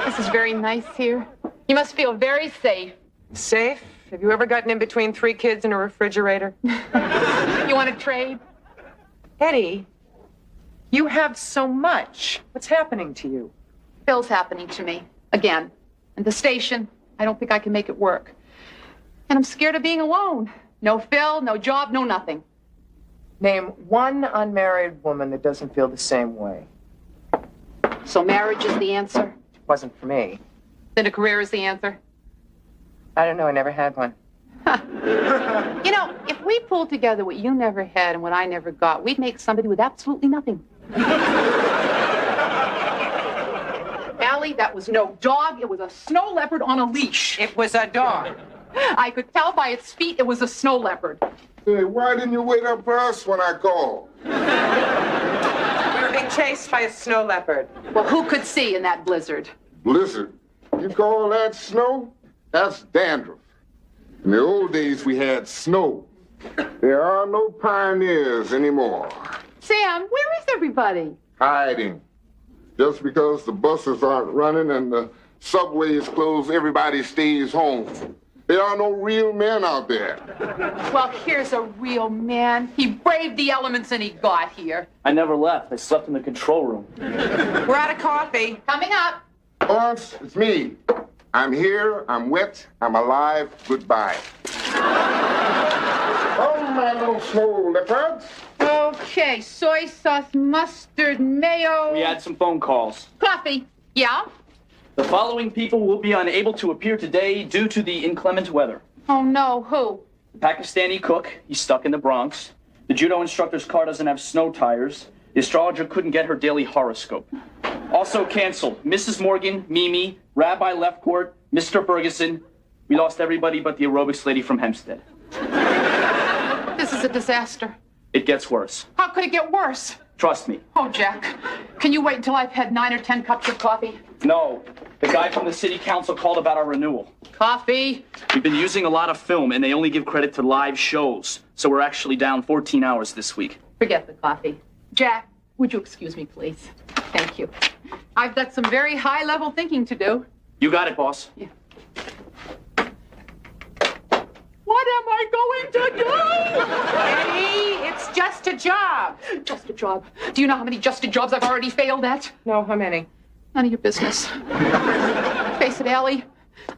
This is very nice here. You must feel very safe. Safe? Have you ever gotten in between 3 kids in a refrigerator? You want to trade? Eddie, you have so much. What's happening to you? Phil's happening to me. Again. And the station, I don't think I can make it work. And I'm scared of being alone. No Phil, no job, no nothing. Name one unmarried woman that doesn't feel the same way. So marriage is the answer? Wasn't for me. Then a career is the answer? I don't know, I never had one. You know, if we pulled together what you never had and what I never got, we'd make somebody with absolutely nothing. Allie, that was no dog. It was a snow leopard on a leash. It was a dog. I could tell by its feet it was a snow leopard. Hey, why didn't you wait up for us when I called? We were being chased by a snow leopard. Well, who could see in that blizzard? Blizzard? You call that snow? That's dandruff. In the old days, we had snow. There are no pioneers anymore. Sam, where is everybody? Hiding. Just because the buses aren't running and the subway is closed, everybody stays home. There are no real men out there. Well, here's a real man. He braved the elements and he got here. I never left. I slept in the control room. We're out of coffee. Coming up. Lawrence, it's me. I'm here, I'm wet, I'm alive, goodbye. Oh, my little snow leopards. Okay, soy sauce, mustard, mayo. We had some phone calls. Coffee. Yeah? The following people will be unable to appear today due to the inclement weather. Oh, no. Who? The Pakistani cook, he's stuck in the Bronx. The judo instructor's car doesn't have snow tires. The astrologer couldn't get her daily horoscope. Also canceled. Mrs. Morgan, Mimi, Rabbi Leftcourt, Mr. Ferguson. We lost everybody but the aerobics lady from Hempstead. This is a disaster. It gets worse. How could it get worse? Trust me. Oh, Jack, can you wait until I've had 9 or 10 cups of coffee? No. The guy from the city council called about our renewal. Coffee? We've been using a lot of film, and they only give credit to live shows. So we're actually down 14 hours this week. Forget the coffee. Jack, would you excuse me, please? Thank you. I've got some very high-level thinking to do. You got it, boss. Yeah. What am I going to do? Eddie, it's just a job. Just a job. Do you know how many just a jobs I've already failed at? No, how many? None of your business. Face it, Allie.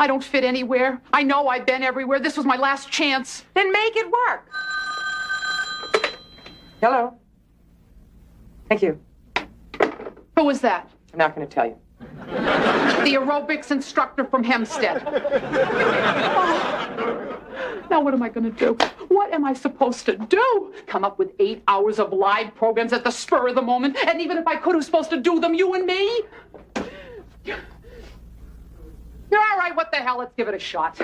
I don't fit anywhere. I know I've been everywhere. This was my last chance. Then make it work. Hello. Thank you. Who was that? I'm not going to tell you. The aerobics instructor from Hempstead. Oh. Now what am I going to do? What am I supposed to do? Come up with 8 hours of live programs at the spur of the moment? And even if I could, who's supposed to do them, you and me? You're all right, what the hell? Let's give it a shot.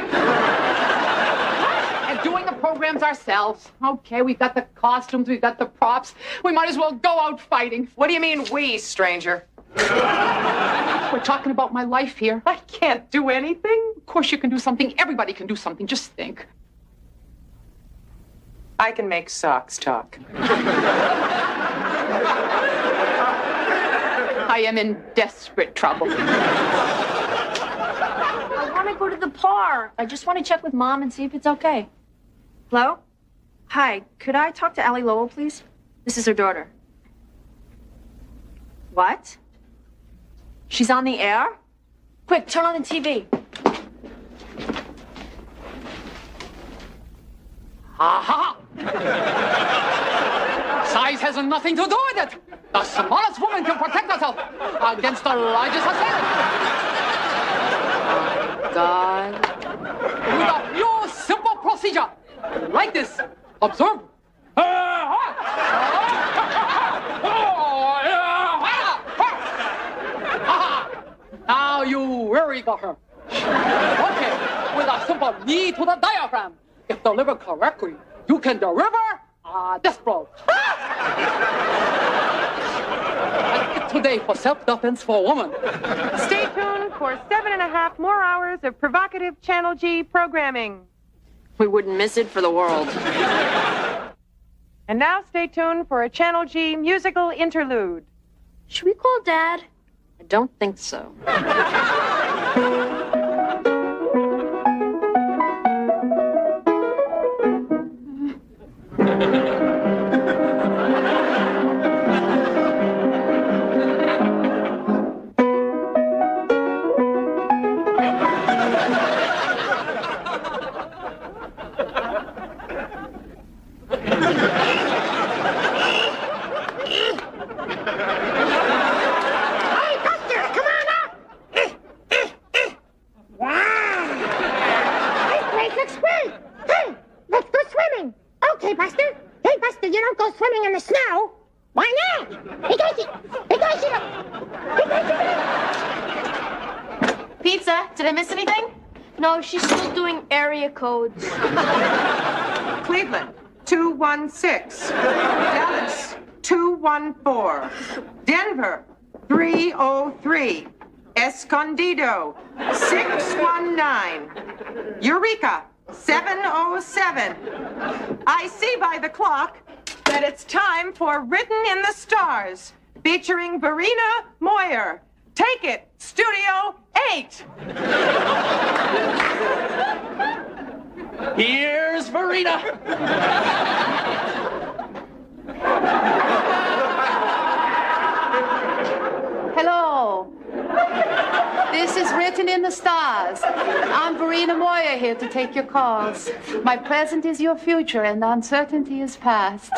And doing the programs ourselves. Okay, we've got the costumes, we've got the props. We might as well go out fighting. What do you mean, we, stranger? We're talking about my life here. I can't do anything. Of course you can do something. Everybody can do something. Just think. I can make socks talk. I am in desperate trouble. I want to go to the park. I just want to check with Mom and see if it's okay. Hello? Hi, could I talk to Allie Lowell, please? This is her daughter. What? She's on the air? Quick, turn on the TV. Aha! Size has nothing to do with it. The smallest woman can protect herself against the largest assailant. My God. With a few simple procedure. Like this. Observe. Now you really got her. Okay, with a simple knee to the diaphragm. If delivered correctly, you can deliver this blow. Today for self-defense for a woman. Stay tuned for 7.5 more hours of provocative Channel G programming. We wouldn't miss it for the world. And now stay tuned for a Channel G musical interlude. Should we call Dad? I don't think so. Pizza, did I miss anything? No, she's still doing area codes. Cleveland, 216. Dallas, 214. Denver, 303. Escondido, 619. Eureka, 707. I see by the clock that it's time for Written in the Stars, featuring Verena Moyer. Take it, Studio 8. Here's Verena. Hello. This is Written in the Stars. I'm Verena Moyer here to take your calls. My present is your future and uncertainty is past.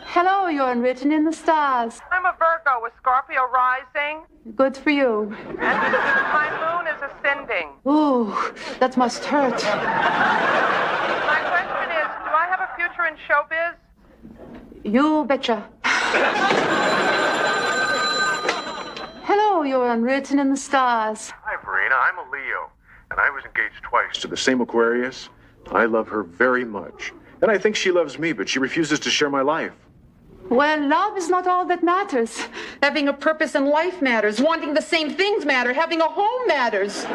Hello, you're in Written in the Stars. I'm a Virgo with Scorpio rising, Good for you. and my moon is ascending. Ooh, that must hurt. My question is, do I have a future in showbiz? You betcha. Hello, you're on Written in the Stars. Hi, Verena. I'm a Leo, and I was engaged twice to the same Aquarius. I love her very much, and I think she loves me, but she refuses to share my life. Well, love is not all that matters. Having a purpose in life matters. Wanting the same things matter. Having a home matters.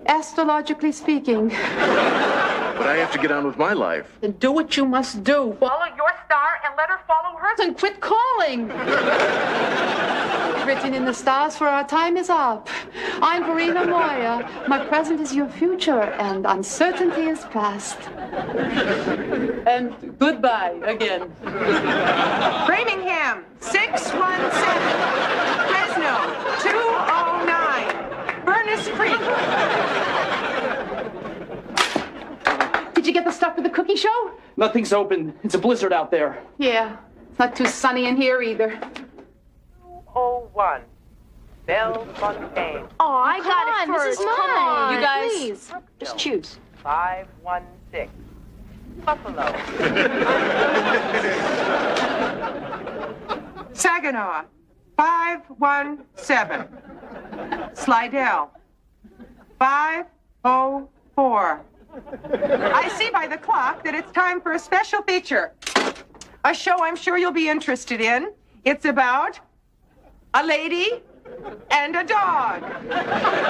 Astrologically speaking. But I have to get on with my life. Then do what you must do. Follow your star and let her follow hers. And quit calling. Written in the Stars, for our time is up. I'm Verena Moyer. My present is your future, and uncertainty is past. And goodbye again. Framingham, 617. Fresno, 209. Furnace Creek. Did you get the stuff for the cookie show? Nothing's open. It's a blizzard out there. Yeah. It's not too sunny in here either. 201. Bellefontaine. Oh, I got it This first. is mine. Come on, You guys, please. just choose. 516. Buffalo. Saginaw, 517. Slidell, 504. I see by the clock that it's time for a special feature. A show I'm sure you'll be interested in. It's about a lady and a dog.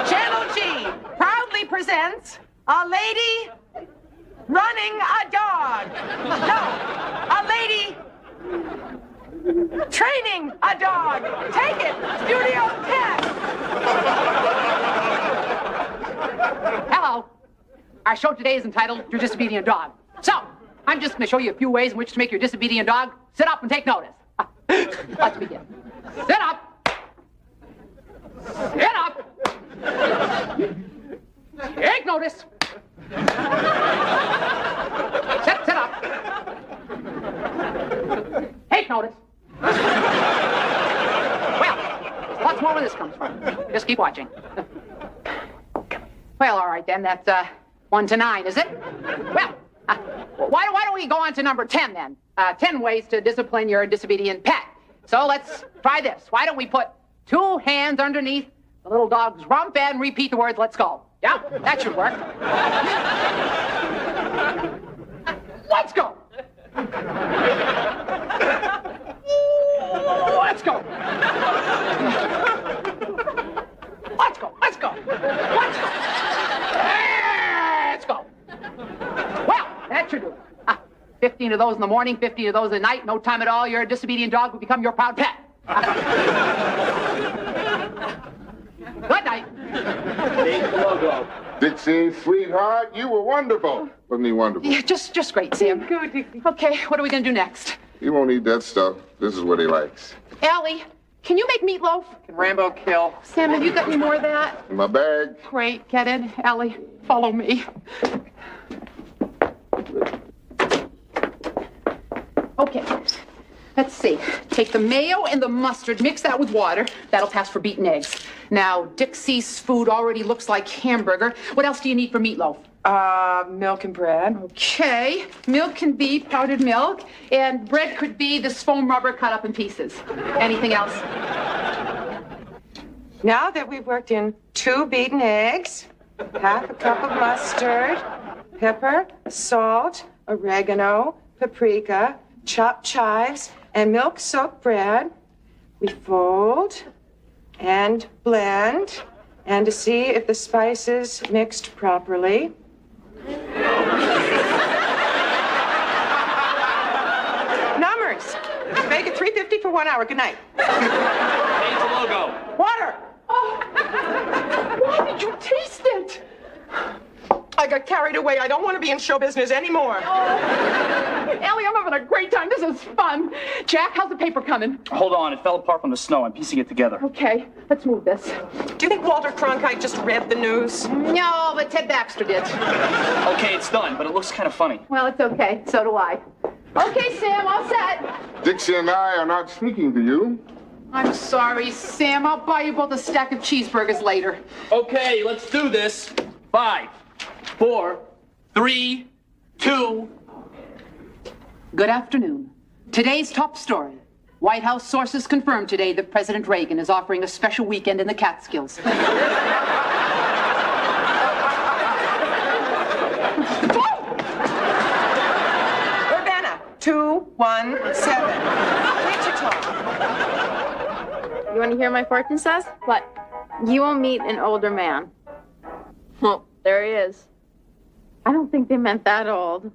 Channel G proudly presents A Lady Running a Dog. No, A Lady Training a Dog. Take it, Studio 10. Hello. Our show today is entitled Your Disobedient Dog. So, I'm just going to show you a few ways in which to make your disobedient dog sit up and take notice. Let's begin. Sit up. Sit up. Take notice. Sit up. Take notice. Well, lots more where this comes from. Just keep watching. Well, all right then. That's 1 to 9, is it? Well, why don't we go on to number 10 then? 10 ways to discipline your disobedient pet. So let's try this. Why don't we put 2 hands underneath the little dog's rump and repeat the words, let's go. Yeah, that should work. Let's go. Let's go. Let's go. Let's go. Let's go. Let's go. Well, that should do it. 15 of those in the morning, 15 of those at night. No time at all, your disobedient dog will become your proud pet. Good night. Dixie, sweetheart, you were wonderful. Wasn't he wonderful? Yeah, just great, Sam. Good. Okay, what are we going to do next? He won't eat that stuff. This is what he likes. Allie, can you make meatloaf? Can Rambo kill? Sam, have you got any more of that? In my bag. Great, get it. Allie, follow me. Okay, let's see. Take the mayo and the mustard, mix that with water. That'll pass for beaten eggs. Now, Dixie's food already looks like hamburger. What else do you need for meatloaf? Milk and bread. Okay, milk can be powdered milk, and bread could be this foam rubber cut up in pieces. Anything else? Now that we've worked in 2 beaten eggs, half a cup of mustard, pepper, salt, oregano, paprika, chopped chives, and milk-soaked bread, We fold and blend, and to see if the spices mixed properly. Numbers. Make it $3.50 for 1 hour. Good night. Change the logo. Water. Why did you taste it? I got carried away. I don't want to be in show business anymore. Allie, I'm having a great time. This is fun. Jack, how's the paper coming? Hold on, it fell apart from the snow. I'm piecing it together. Okay, let's move this. Do you think Walter Cronkite just read the news? No, but Ted Baxter did. Okay, it's done, but it looks kind of funny. Well, it's okay. So do I. Okay, Sam, all set. Dixie and I are not speaking to you. I'm sorry, Sam. I'll buy you both a stack of cheeseburgers later. Okay, let's do this. 5, 4, 3, 2. Good afternoon. Today's top story. White House sources confirmed today that President Reagan is offering a special weekend in the Catskills. Urbana, 217. Wichita. You want to hear my fortune says? What? You will meet an older man. Well, there he is. I don't think they meant that old.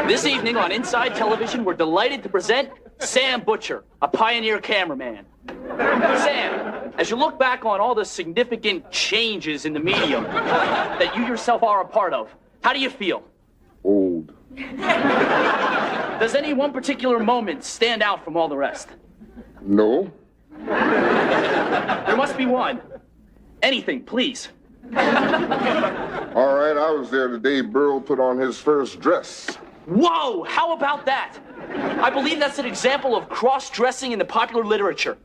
This evening on Inside Television, we're delighted to present Sam Butcher, a pioneer cameraman. Sam, as you look back on all the significant changes in the medium that you yourself are a part of, how do you feel? Old. Does any one particular moment stand out from all the rest? No. There must be one. Anything, please. All right, I was there the day Burl put on his first dress. Whoa, how about that? I believe that's an example of cross-dressing in the popular literature.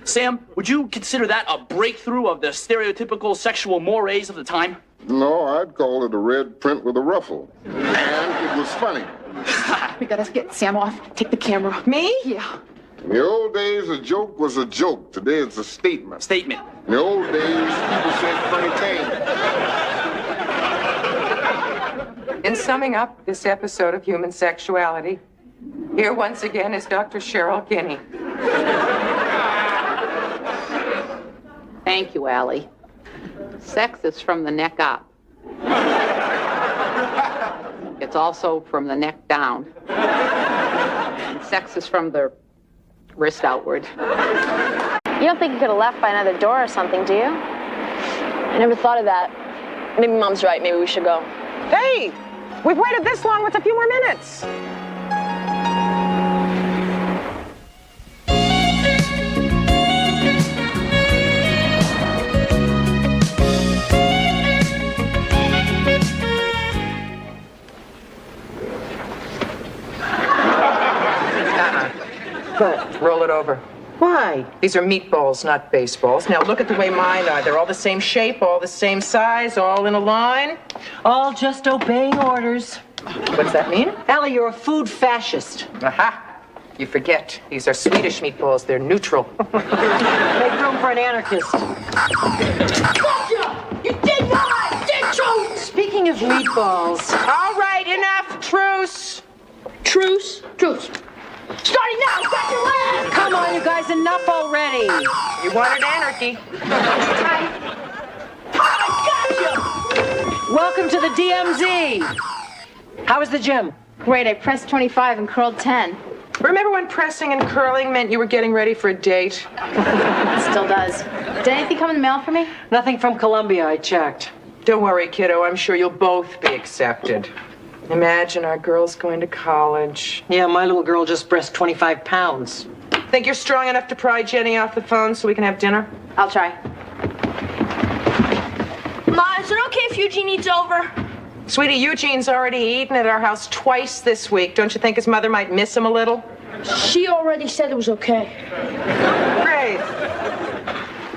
Sam, would you consider that a breakthrough of the stereotypical sexual mores of the time? No, I'd call it a red print with a ruffle. And it was funny. We gotta get Sam off. Take the camera. Me? Yeah. In the old days, a joke was a joke. Today, it's a statement. Statement. In the old days, people said funny things. In summing up this episode of Human Sexuality, here once again is Dr. Cheryl Kinney. Thank you, Allie. Sex is from the neck up. It's also from the neck down. And sex is from the wrist outward. You don't think you could have left by another door or something, do you? I never thought of that. Maybe Mom's right. Maybe we should go. Hey! We've waited this long. What's a few more minutes? Go. Roll it over. Why? These are meatballs, not baseballs. Now look at the way mine are. They're all the same shape, all the same size, all in a line. All just obeying orders. What's that mean? Allie, you're a food fascist. Aha! You forget. These are Swedish meatballs. They're neutral. Make room for an anarchist. Gotcha! You did not! Did you? Speaking of meatballs. All right, enough. Truce. Truce? Truce. Starting now! Got your land! Come on, you guys, enough already. You wanted anarchy. I got you! Welcome to the DMZ. How was the gym? Great, I pressed 25 and curled 10. Remember when pressing and curling meant you were getting ready for a date? It still does. Did anything come in the mail for me? Nothing from Columbia, I checked. Don't worry, kiddo. I'm sure you'll both be accepted. Imagine our girls going to college. Yeah, my little girl just pressed 25 pounds. Think you're strong enough to pry Jenny off the phone so we can have dinner? I'll try. Ma, is it okay if Eugene eats over? Sweetie, Eugene's already eaten at our house twice this week. Don't you think his mother might miss him a little? She already said it was okay. Great.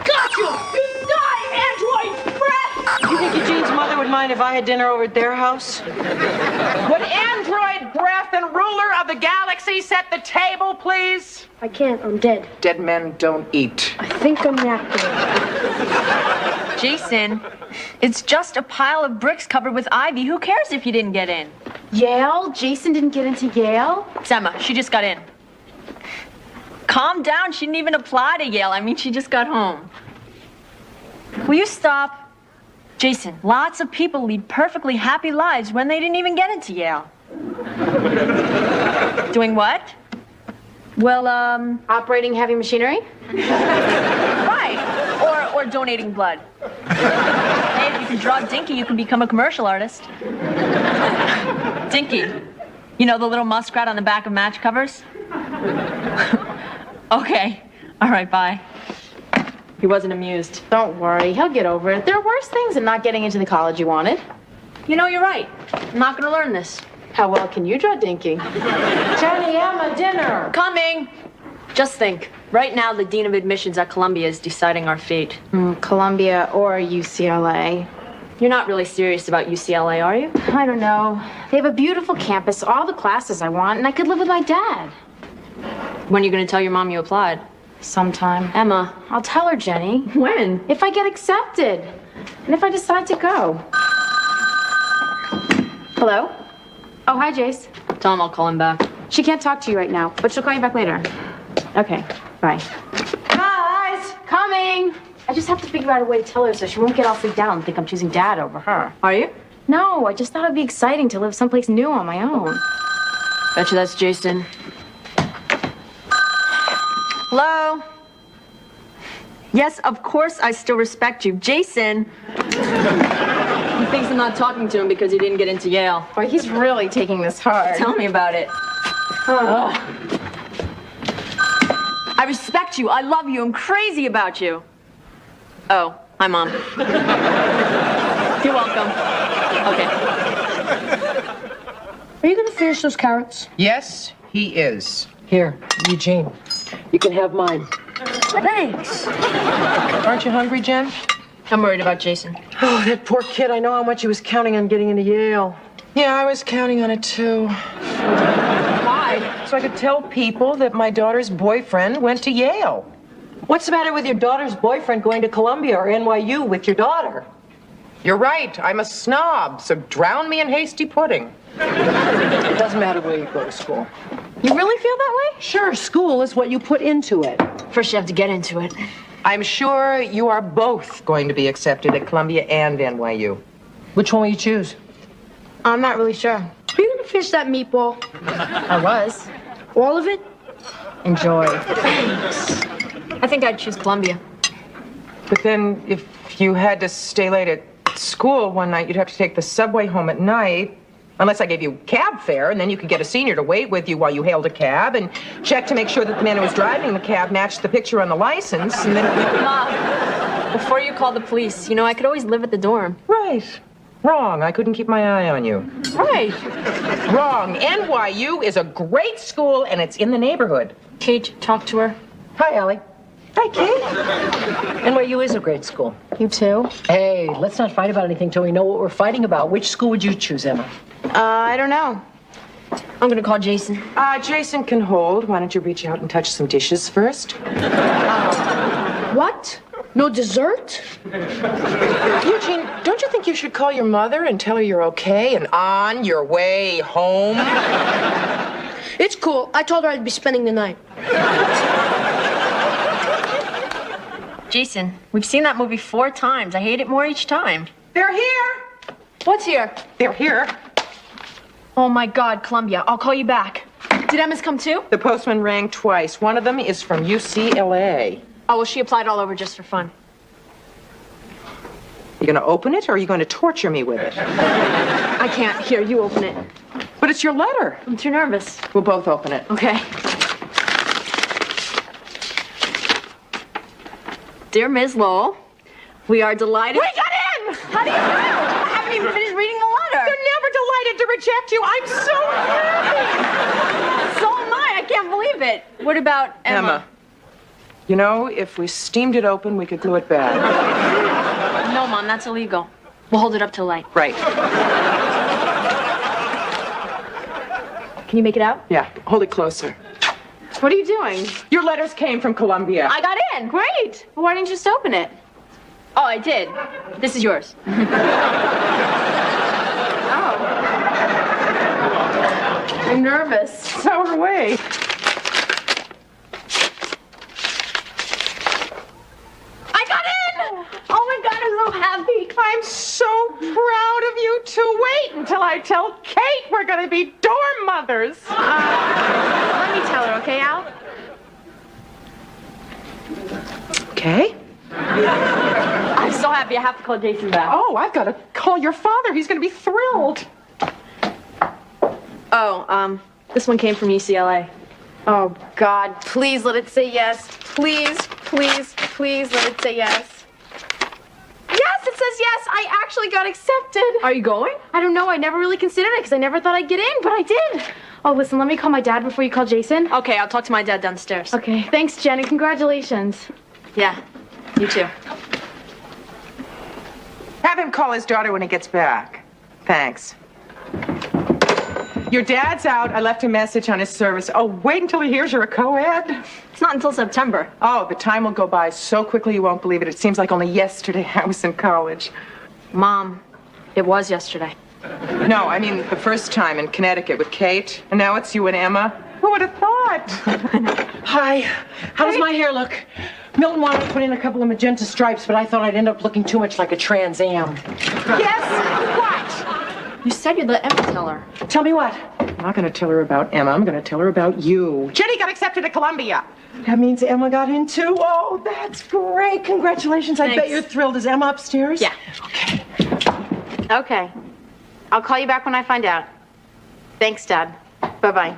Got you! You die, android breath! Do you think Eugene's mother would mind if I had dinner over at their house? Would android breath and ruler of the galaxy set the table, please? I can't. I'm dead. Dead men don't eat. I think I'm napping. Jason, it's just a pile of bricks covered with ivy. Who cares if you didn't get in? Yale? Jason didn't get into Yale? It's Emma. She just got in. Calm down. She didn't even apply to Yale. I mean, she just got home. Will you stop? Jason, lots of people lead perfectly happy lives when they didn't even get into Yale. Doing what? Well, operating heavy machinery? Right. Or donating blood. Hey, if you can draw Dinky, you can become a commercial artist. Dinky. You know the little muskrat on the back of match covers? Okay. All right, bye. He wasn't amused. Don't worry, he'll get over it. There are worse things than not getting into the college you wanted. You know, you're right. I'm not gonna learn this. How well can you draw Dinky? Johnny, Emma, dinner. Coming. Just think. Right now, the Dean of Admissions at Columbia is deciding our fate. Columbia or UCLA. You're not really serious about UCLA, are you? I don't know. They have a beautiful campus, all the classes I want, and I could live with my dad. When are you going to tell your mom you applied? Sometime. Emma. I'll tell her, Jenny. When? If I get accepted. And if I decide to go. Hello? Oh, hi, Jace. Tell him I'll call him back. She can't talk to you right now, but she'll call you back later. Okay, bye. Guys, coming! I just have to figure out a way to tell her so she won't get all freaked out and think I'm choosing Dad over her. Are you? No, I just thought it'd be exciting to live someplace new on my own. Betcha that's Jason. Hello? Yes, of course I still respect you. Jason! He thinks I'm not talking to him because he didn't get into Yale. Boy, he's really taking this hard. Tell me about it. Oh. I respect you. I love you. I'm crazy about you. Oh, hi, Mom. You're welcome. Okay. Are you going to finish those carrots? Yes, he is. Here, Eugene. You can have mine. Thanks. Aren't you hungry, Jen? I'm worried about Jason. Oh, that poor kid. I know how much he was counting on getting into Yale. Yeah, I was counting on it, too. Why? So I could tell people that my daughter's boyfriend went to Yale. What's the matter with your daughter's boyfriend going to Columbia or NYU with your daughter? You're right. I'm a snob, so drown me in hasty pudding. It doesn't matter where you go to school. You really feel that way? Sure, school is what you put into it. First, you have to get into it. I'm sure you are both going to be accepted at Columbia and NYU. Which one will you choose? I'm not really sure. Are you gonna finish that meatball? I was. All of it? Enjoy. Thanks. I think I'd choose Columbia. But then if you had to stay late at school one night, you'd have to take the subway home at night. Unless I gave you cab fare, and then you could get a senior to wait with you while you hailed a cab and check to make sure that the man who was driving the cab matched the picture on the license, and then... Mom, before you call the police, you know, I could always live at the dorm. Right. Wrong. I couldn't keep my eye on you. Right. Wrong. NYU is a great school, and it's in the neighborhood. Kate, talk to her. Hi, Allie. Hi, Kate. NYU is a great school. You too? Hey, let's not fight about anything till we know what we're fighting about. Which school would you choose, Emma? I don't know. I'm gonna call Jason. Jason can hold. Why don't you reach out and touch some dishes first? What? No dessert? Eugene, don't you think you should call your mother and tell her you're okay and on your way home? It's cool. I told her I'd be spending the night. Jason, we've seen that movie 4 times. I hate it more each time. They're here. What's here? They're here. Oh my God, Columbia. I'll call you back. Did Emma's come too? The postman rang twice. One of them is from UCLA. Oh, well, she applied all over just for fun. You gonna open it, or are you going to torture me with it? I can't. Here, you open it. But it's your letter. I'm too nervous. We'll both open it. Okay. Dear Ms. Lowell, we are delighted... We got in! How do you know? I haven't even finished reading the letter. They're never delighted to reject you. I'm so happy. So am I. I can't believe it. What about Emma? You know, if we steamed it open, we could glue it back. No, Mom, that's illegal. We'll hold it up till light. Right. Can you make it out? Yeah, hold it closer. What are you doing? Your letters came from Columbia. I got in. Great. Well, why didn't you just open it? Oh, I did. This is yours. Oh. I'm nervous. So are we. until I tell Kate we're going to be dorm mothers. Let me tell her, okay, Al? Okay. I'm so happy I have to call Jason back. Oh, I've got to call your father. He's going to be thrilled. Oh, this one came from UCLA. Oh, God, please let it say yes. Please, please, please let it say yes. Yes, it says yes. I actually got accepted. Are you going? I don't know. I never really considered it because I never thought I'd get in, but I did. Oh, listen, let me call my dad before you call Jason. Okay, I'll talk to my dad downstairs. Okay, thanks, Jen, and congratulations. Yeah, you too. Have him call his daughter when he gets back. Thanks. Your dad's out. I left a message on his service. Oh, wait until he hears you're a co-ed. It's not until September. Oh, the time will go by so quickly you won't believe it. It seems like only yesterday I was in college. Mom, it was yesterday. No, I mean the first time in Connecticut with Kate. And now it's you and Emma. Who would have thought? Hi. How does my hair look? Milton wanted to put in a couple of magenta stripes, but I thought I'd end up looking too much like a Trans Am. Yes? What? You said you'd let Emma tell her. Tell me what? I'm not going to tell her about Emma. I'm going to tell her about you. Jenny got accepted to Columbia. That means Emma got in too? Oh, that's great. Congratulations. I bet you're thrilled. Is Emma upstairs? Yeah. Okay. Okay. I'll call you back when I find out. Thanks, Dad. Bye-bye.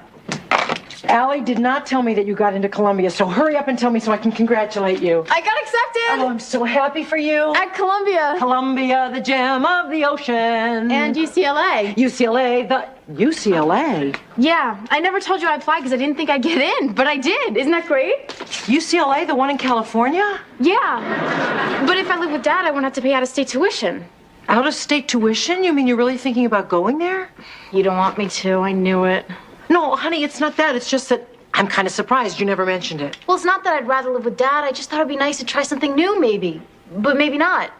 Allie did not tell me that you got into Columbia, so hurry up and tell me so I can congratulate you. I got accepted! Oh, I'm so happy for you. At Columbia. Columbia, the gem of the ocean. And UCLA. UCLA? Yeah, I never told you I applied because I didn't think I'd get in, but I did. Isn't that great? UCLA, the one in California? Yeah. But if I live with Dad, I won't have to pay out-of-state tuition. Out-of-state tuition? You mean you're really thinking about going there? You don't want me to. I knew it. No, honey, it's not that. It's just that I'm kind of surprised you never mentioned it. Well, it's not that I'd rather live with Dad. I just thought it'd be nice to try something new, maybe. But maybe not.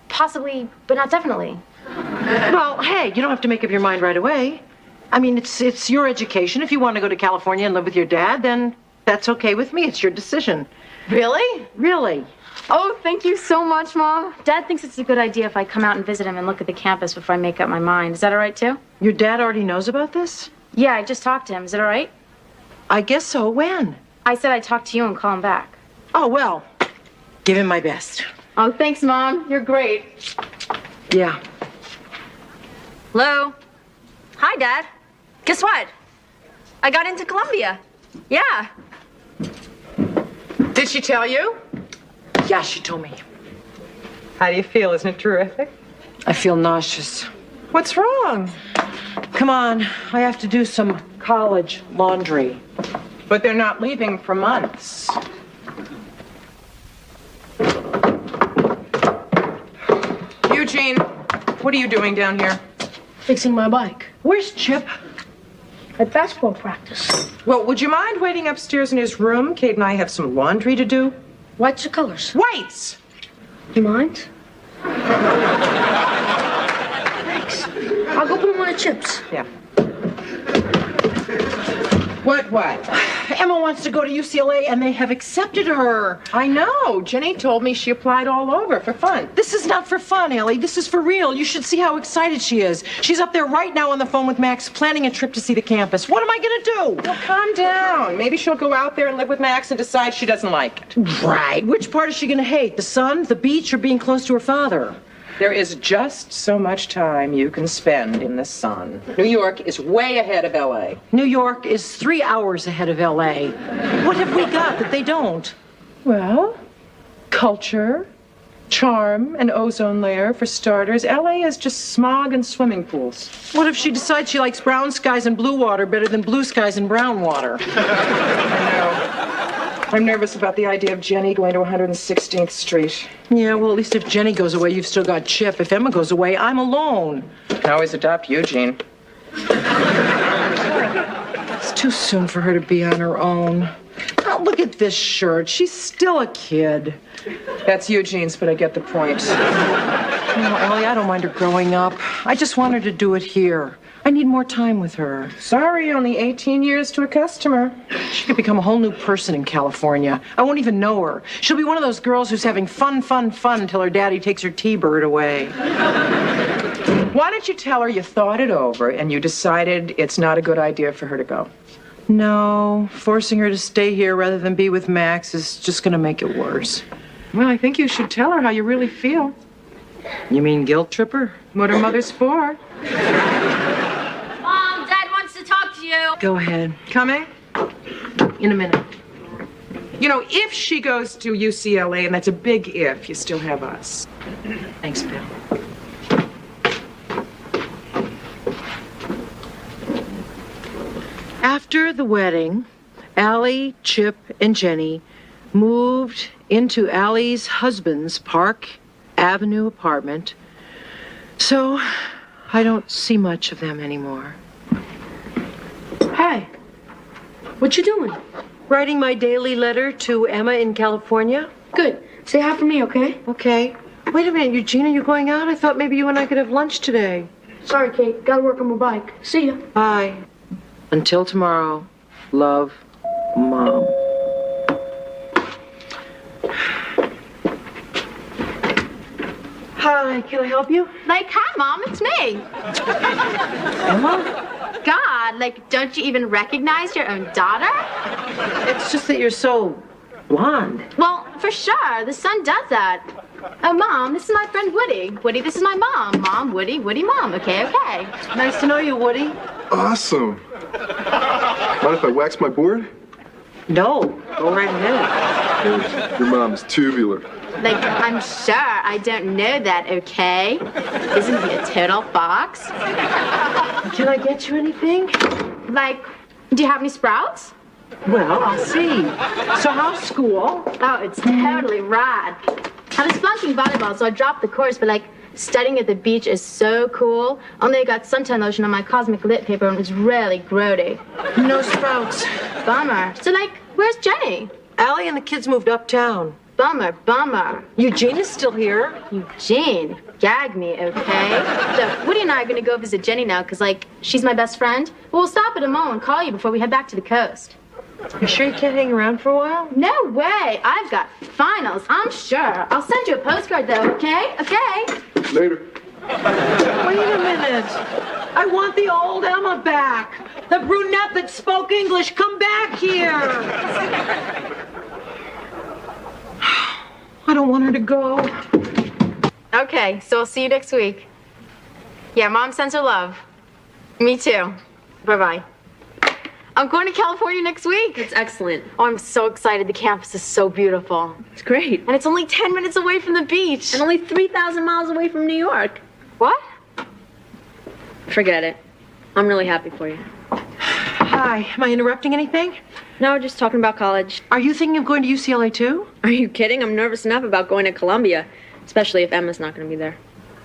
Possibly, but not definitely. Well, hey, you don't have to make up your mind right away. I mean, it's your education. If you want to go to California and live with your dad, then that's okay with me. It's your decision. Really? Really. Oh, thank you so much, Mom. Dad thinks it's a good idea if I come out and visit him and look at the campus before I make up my mind. Is that all right, too? Your dad already knows about this? Yeah, I just talked to him. Is it all right? I guess so. When? I said I'd talk to you and call him back. Oh, well, give him my best. Oh, thanks, Mom. You're great. Yeah. Hello? Hi, Dad. Guess what? I got into Columbia. Yeah. Did she tell you? Yeah, she told me. How do you feel? Isn't it terrific? I feel nauseous. What's wrong? Come on, I have to do some college laundry. But they're not leaving for months. Eugene, what are you doing down here? Fixing my bike. Where's Chip? At basketball practice. Well, would you mind waiting upstairs in his room? Kate and I have some laundry to do. Whites or colors? Whites! You mind? Thanks. I'll go put them on the chips. Yeah. What? Emma wants to go to UCLA and they have accepted her. I know. Jenny told me she applied all over for fun. This is not for fun, Allie. This is for real. You should see how excited she is. She's up there right now on the phone with Max, planning a trip to see the campus. What am I going to do? Well, calm down. Maybe she'll go out there and live with Max and decide she doesn't like it. Right. Which part is she going to hate? The sun, the beach, or being close to her father? There is just so much time you can spend in the sun. New York is way ahead of L.A. New York is 3 hours ahead of L.A. What have we got that they don't? Well, culture, charm, an ozone layer for starters. L.A. is just smog and swimming pools. What if she decides she likes brown skies and blue water better than blue skies and brown water? I know. I'm nervous about the idea of Jenny going to 116th Street. Yeah, well, at least if Jenny goes away, you've still got Chip. If Emma goes away, I'm alone. You can always adopt Eugene. It's too soon for her to be on her own. Oh, look at this shirt. She's still a kid. That's Eugene's, but I get the point. No, Allie, I don't mind her growing up. I just want her to do it here. I need more time with her. Sorry, only 18 years to a customer. She could become a whole new person in California. I won't even know her. She'll be one of those girls who's having fun until her daddy takes her T-bird away. Why don't you tell her you thought it over and you decided it's not a good idea for her to go? No, forcing her to stay here rather than be with Max is just going to make it worse. Well, I think you should tell her how you really feel. You mean guilt trip her? What are mothers for? Mom, Dad wants to talk to you. Go ahead. Coming? In a minute. You know, if she goes to UCLA, and that's a big if, you still have us. Thanks, Bill. After the wedding, Allie, Chip, and Jenny moved into Allie's husband's Park Avenue apartment, so I don't see much of them anymore. Hey, what you doing? Writing my daily letter to Emma in California. Good. Say hi for me, okay? Okay. Wait a minute, Eugene, are you going out? I thought maybe you and I could have lunch today. Sorry, Kate. Gotta work on my bike. See ya. Bye. Until tomorrow, love, Mom. Hi, can I help you? Like, hi, Mom, it's me. Emma? God, like, don't you even recognize your own daughter? It's just that you're so blonde. Well, for sure. The sun does that. Oh, Mom, this is my friend Woody. Woody, this is my mom. Mom, Woody, Woody, Mom. Okay, okay. Nice to know you, Woody. Awesome. Mind if I wax my board? No, go right ahead. Your mom's tubular. Like, I'm sure I don't know that, okay? Isn't he a total fox? Can I get you anything? Like, do you have any sprouts? Well, I'll see. So how's school? Oh, it's totally rad. I was flunking volleyball, so I dropped the course, but like, studying at the beach is so cool. Only I got suntan lotion on my cosmic lit paper and it was really grody. No sprouts. Bummer. So like, where's Jenny? Allie and the kids moved uptown. Bummer, bummer. Eugene is still here. Eugene, gag me, okay? So Woody and I are gonna go visit Jenny now, cause like, she's my best friend. But we'll stop at a mall and call you before we head back to the coast. You sure you can't hang around for a while? No way. I've got finals, I'm sure. I'll send you a postcard though, okay? Okay? Later. Wait a minute. I want the old Emma back. The brunette that spoke English. Come back here. I don't want her to go. Okay, so I'll see you next week. Yeah, Mom sends her love. Me too. Bye-bye. I'm going to California next week. That's excellent. Oh, I'm so excited. The campus is so beautiful. It's great. And it's only 10 minutes away from the beach. And only 3,000 miles away from New York. What? Forget it. I'm really happy for you. Hi, am I interrupting anything? No, just talking about college. Are you thinking of going to UCLA too? Are you kidding? I'm nervous enough about going to Columbia, especially if Emma's not going to be there.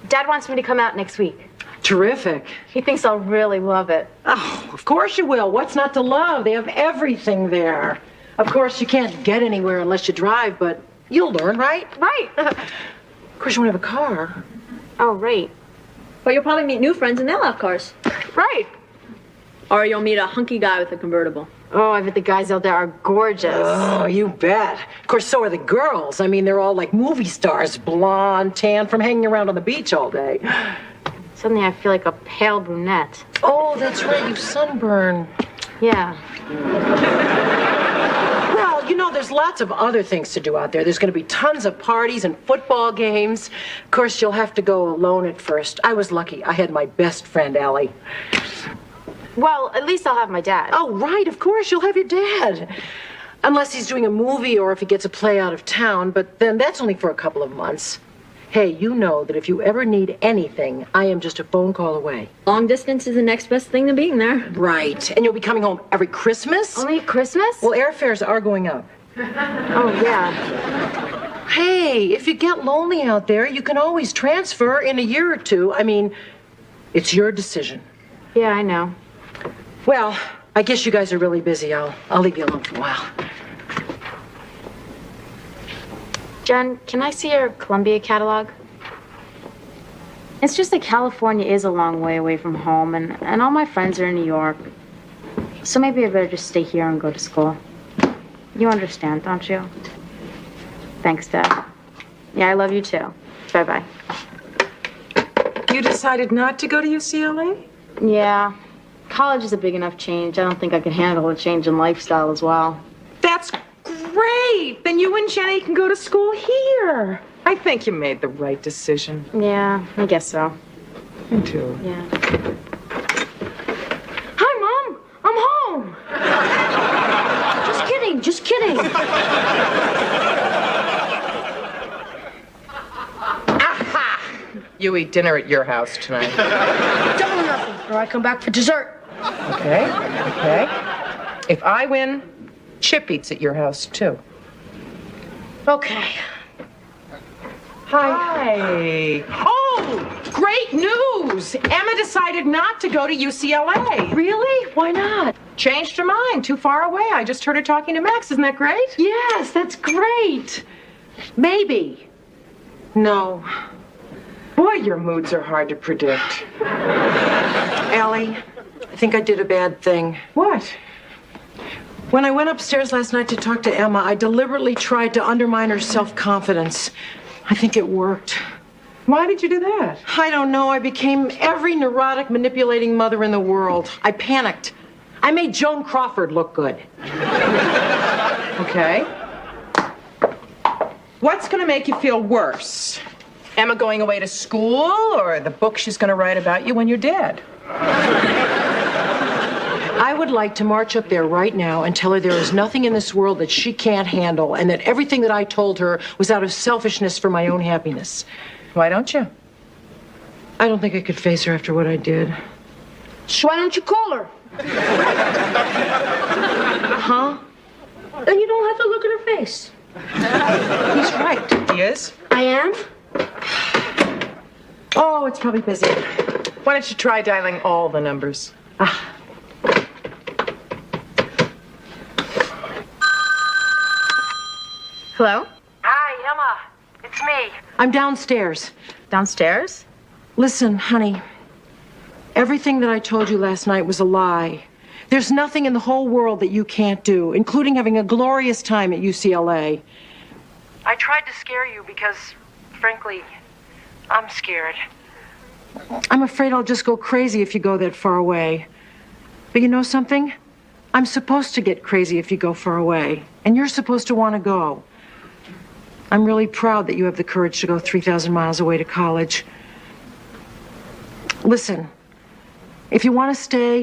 Dad wants me to come out next week. Terrific. He thinks I'll really love it. Oh, of course you will. What's not to love? They have everything there. Of course, you can't get anywhere unless you drive, but you'll learn, right? Right. Of course, you won't have a car. Oh, right. But you'll probably meet new friends and they'll have cars. Right. Or you'll meet a hunky guy with a convertible. Oh, I bet the guys out there are gorgeous. Oh, you bet. Of course, so are the girls. I mean, they're all like movie stars, blonde, tan, from hanging around on the beach all day. Suddenly I feel like a pale brunette. Oh, that's right, you sunburn. Yeah. Well, you know, there's lots of other things to do out there. There's going to be tons of parties and football games. Of course, you'll have to go alone at first. I was lucky. I had my best friend, Allie. Well, at least I'll have my dad. Oh, right, of course, you'll have your dad. Unless he's doing a movie or if he gets a play out of town, but then that's only for a couple of months. Hey, you know that if you ever need anything, I am just a phone call away. Long distance is the next best thing to being there. Right. And you'll be coming home every Christmas? Only Christmas? Well, airfares are going up. Oh, yeah. Hey, if you get lonely out there, you can always transfer in a year or two. I mean, it's your decision. Yeah, I know. Well, I guess you guys are really busy. I'll leave you alone for a while. Jen, can I see your Columbia catalog? It's just that California is a long way away from home, and all my friends are in New York. So maybe I better just stay here and go to school. You understand, don't you? Thanks, Dad. Yeah, I love you too. Bye-bye. You decided not to go to UCLA? Yeah. College is a big enough change. I don't think I can handle a change in lifestyle as well. That's great. Then you and Jenny can go to school here. I think you made the right decision. Yeah, I guess so. Me too. Yeah. Hi, Mom. I'm home. Just kidding. Just kidding. Aha! You eat dinner at your house tonight. Double or nothing, or I come back for dessert. Okay, okay. If I win, Chip eats at your house, too. Okay. Hi. Oh, great news! Emma decided not to go to UCLA. Really? Why not? Changed her mind. Too far away. I just heard her talking to Max. Isn't that great? Yes, that's great. Maybe. No. Boy, your moods are hard to predict. Allie, I think I did a bad thing. What? When I went upstairs last night to talk to Emma, I deliberately tried to undermine her self-confidence. I think it worked. Why did you do that? I don't know. I became every neurotic, manipulating mother in the world. I panicked. I made Joan Crawford look good. Okay. What's going to make you feel worse? Emma going away to school, or the book she's going to write about you when you're dead? I would like to march up there right now and tell her there is nothing in this world that she can't handle, and that everything that I told her was out of selfishness for my own happiness. Why don't you? I don't think I could face her after what I did. So why don't you call her? Huh? Then you don't have to look at her face. He's right. He is? I am? Oh, it's probably busy. Why don't you try dialing all the numbers? Hello? Hi, Emma. It's me. I'm downstairs. Downstairs? Listen, honey. Everything that I told you last night was a lie. There's nothing in the whole world that you can't do, including having a glorious time at UCLA. I tried to scare you because, frankly, I'm scared. I'm afraid I'll just go crazy if you go that far away. But you know something? I'm supposed to get crazy if you go far away, and you're supposed to want to go. I'm really proud that you have the courage to go 3,000 miles away to college. Listen, if you want to stay,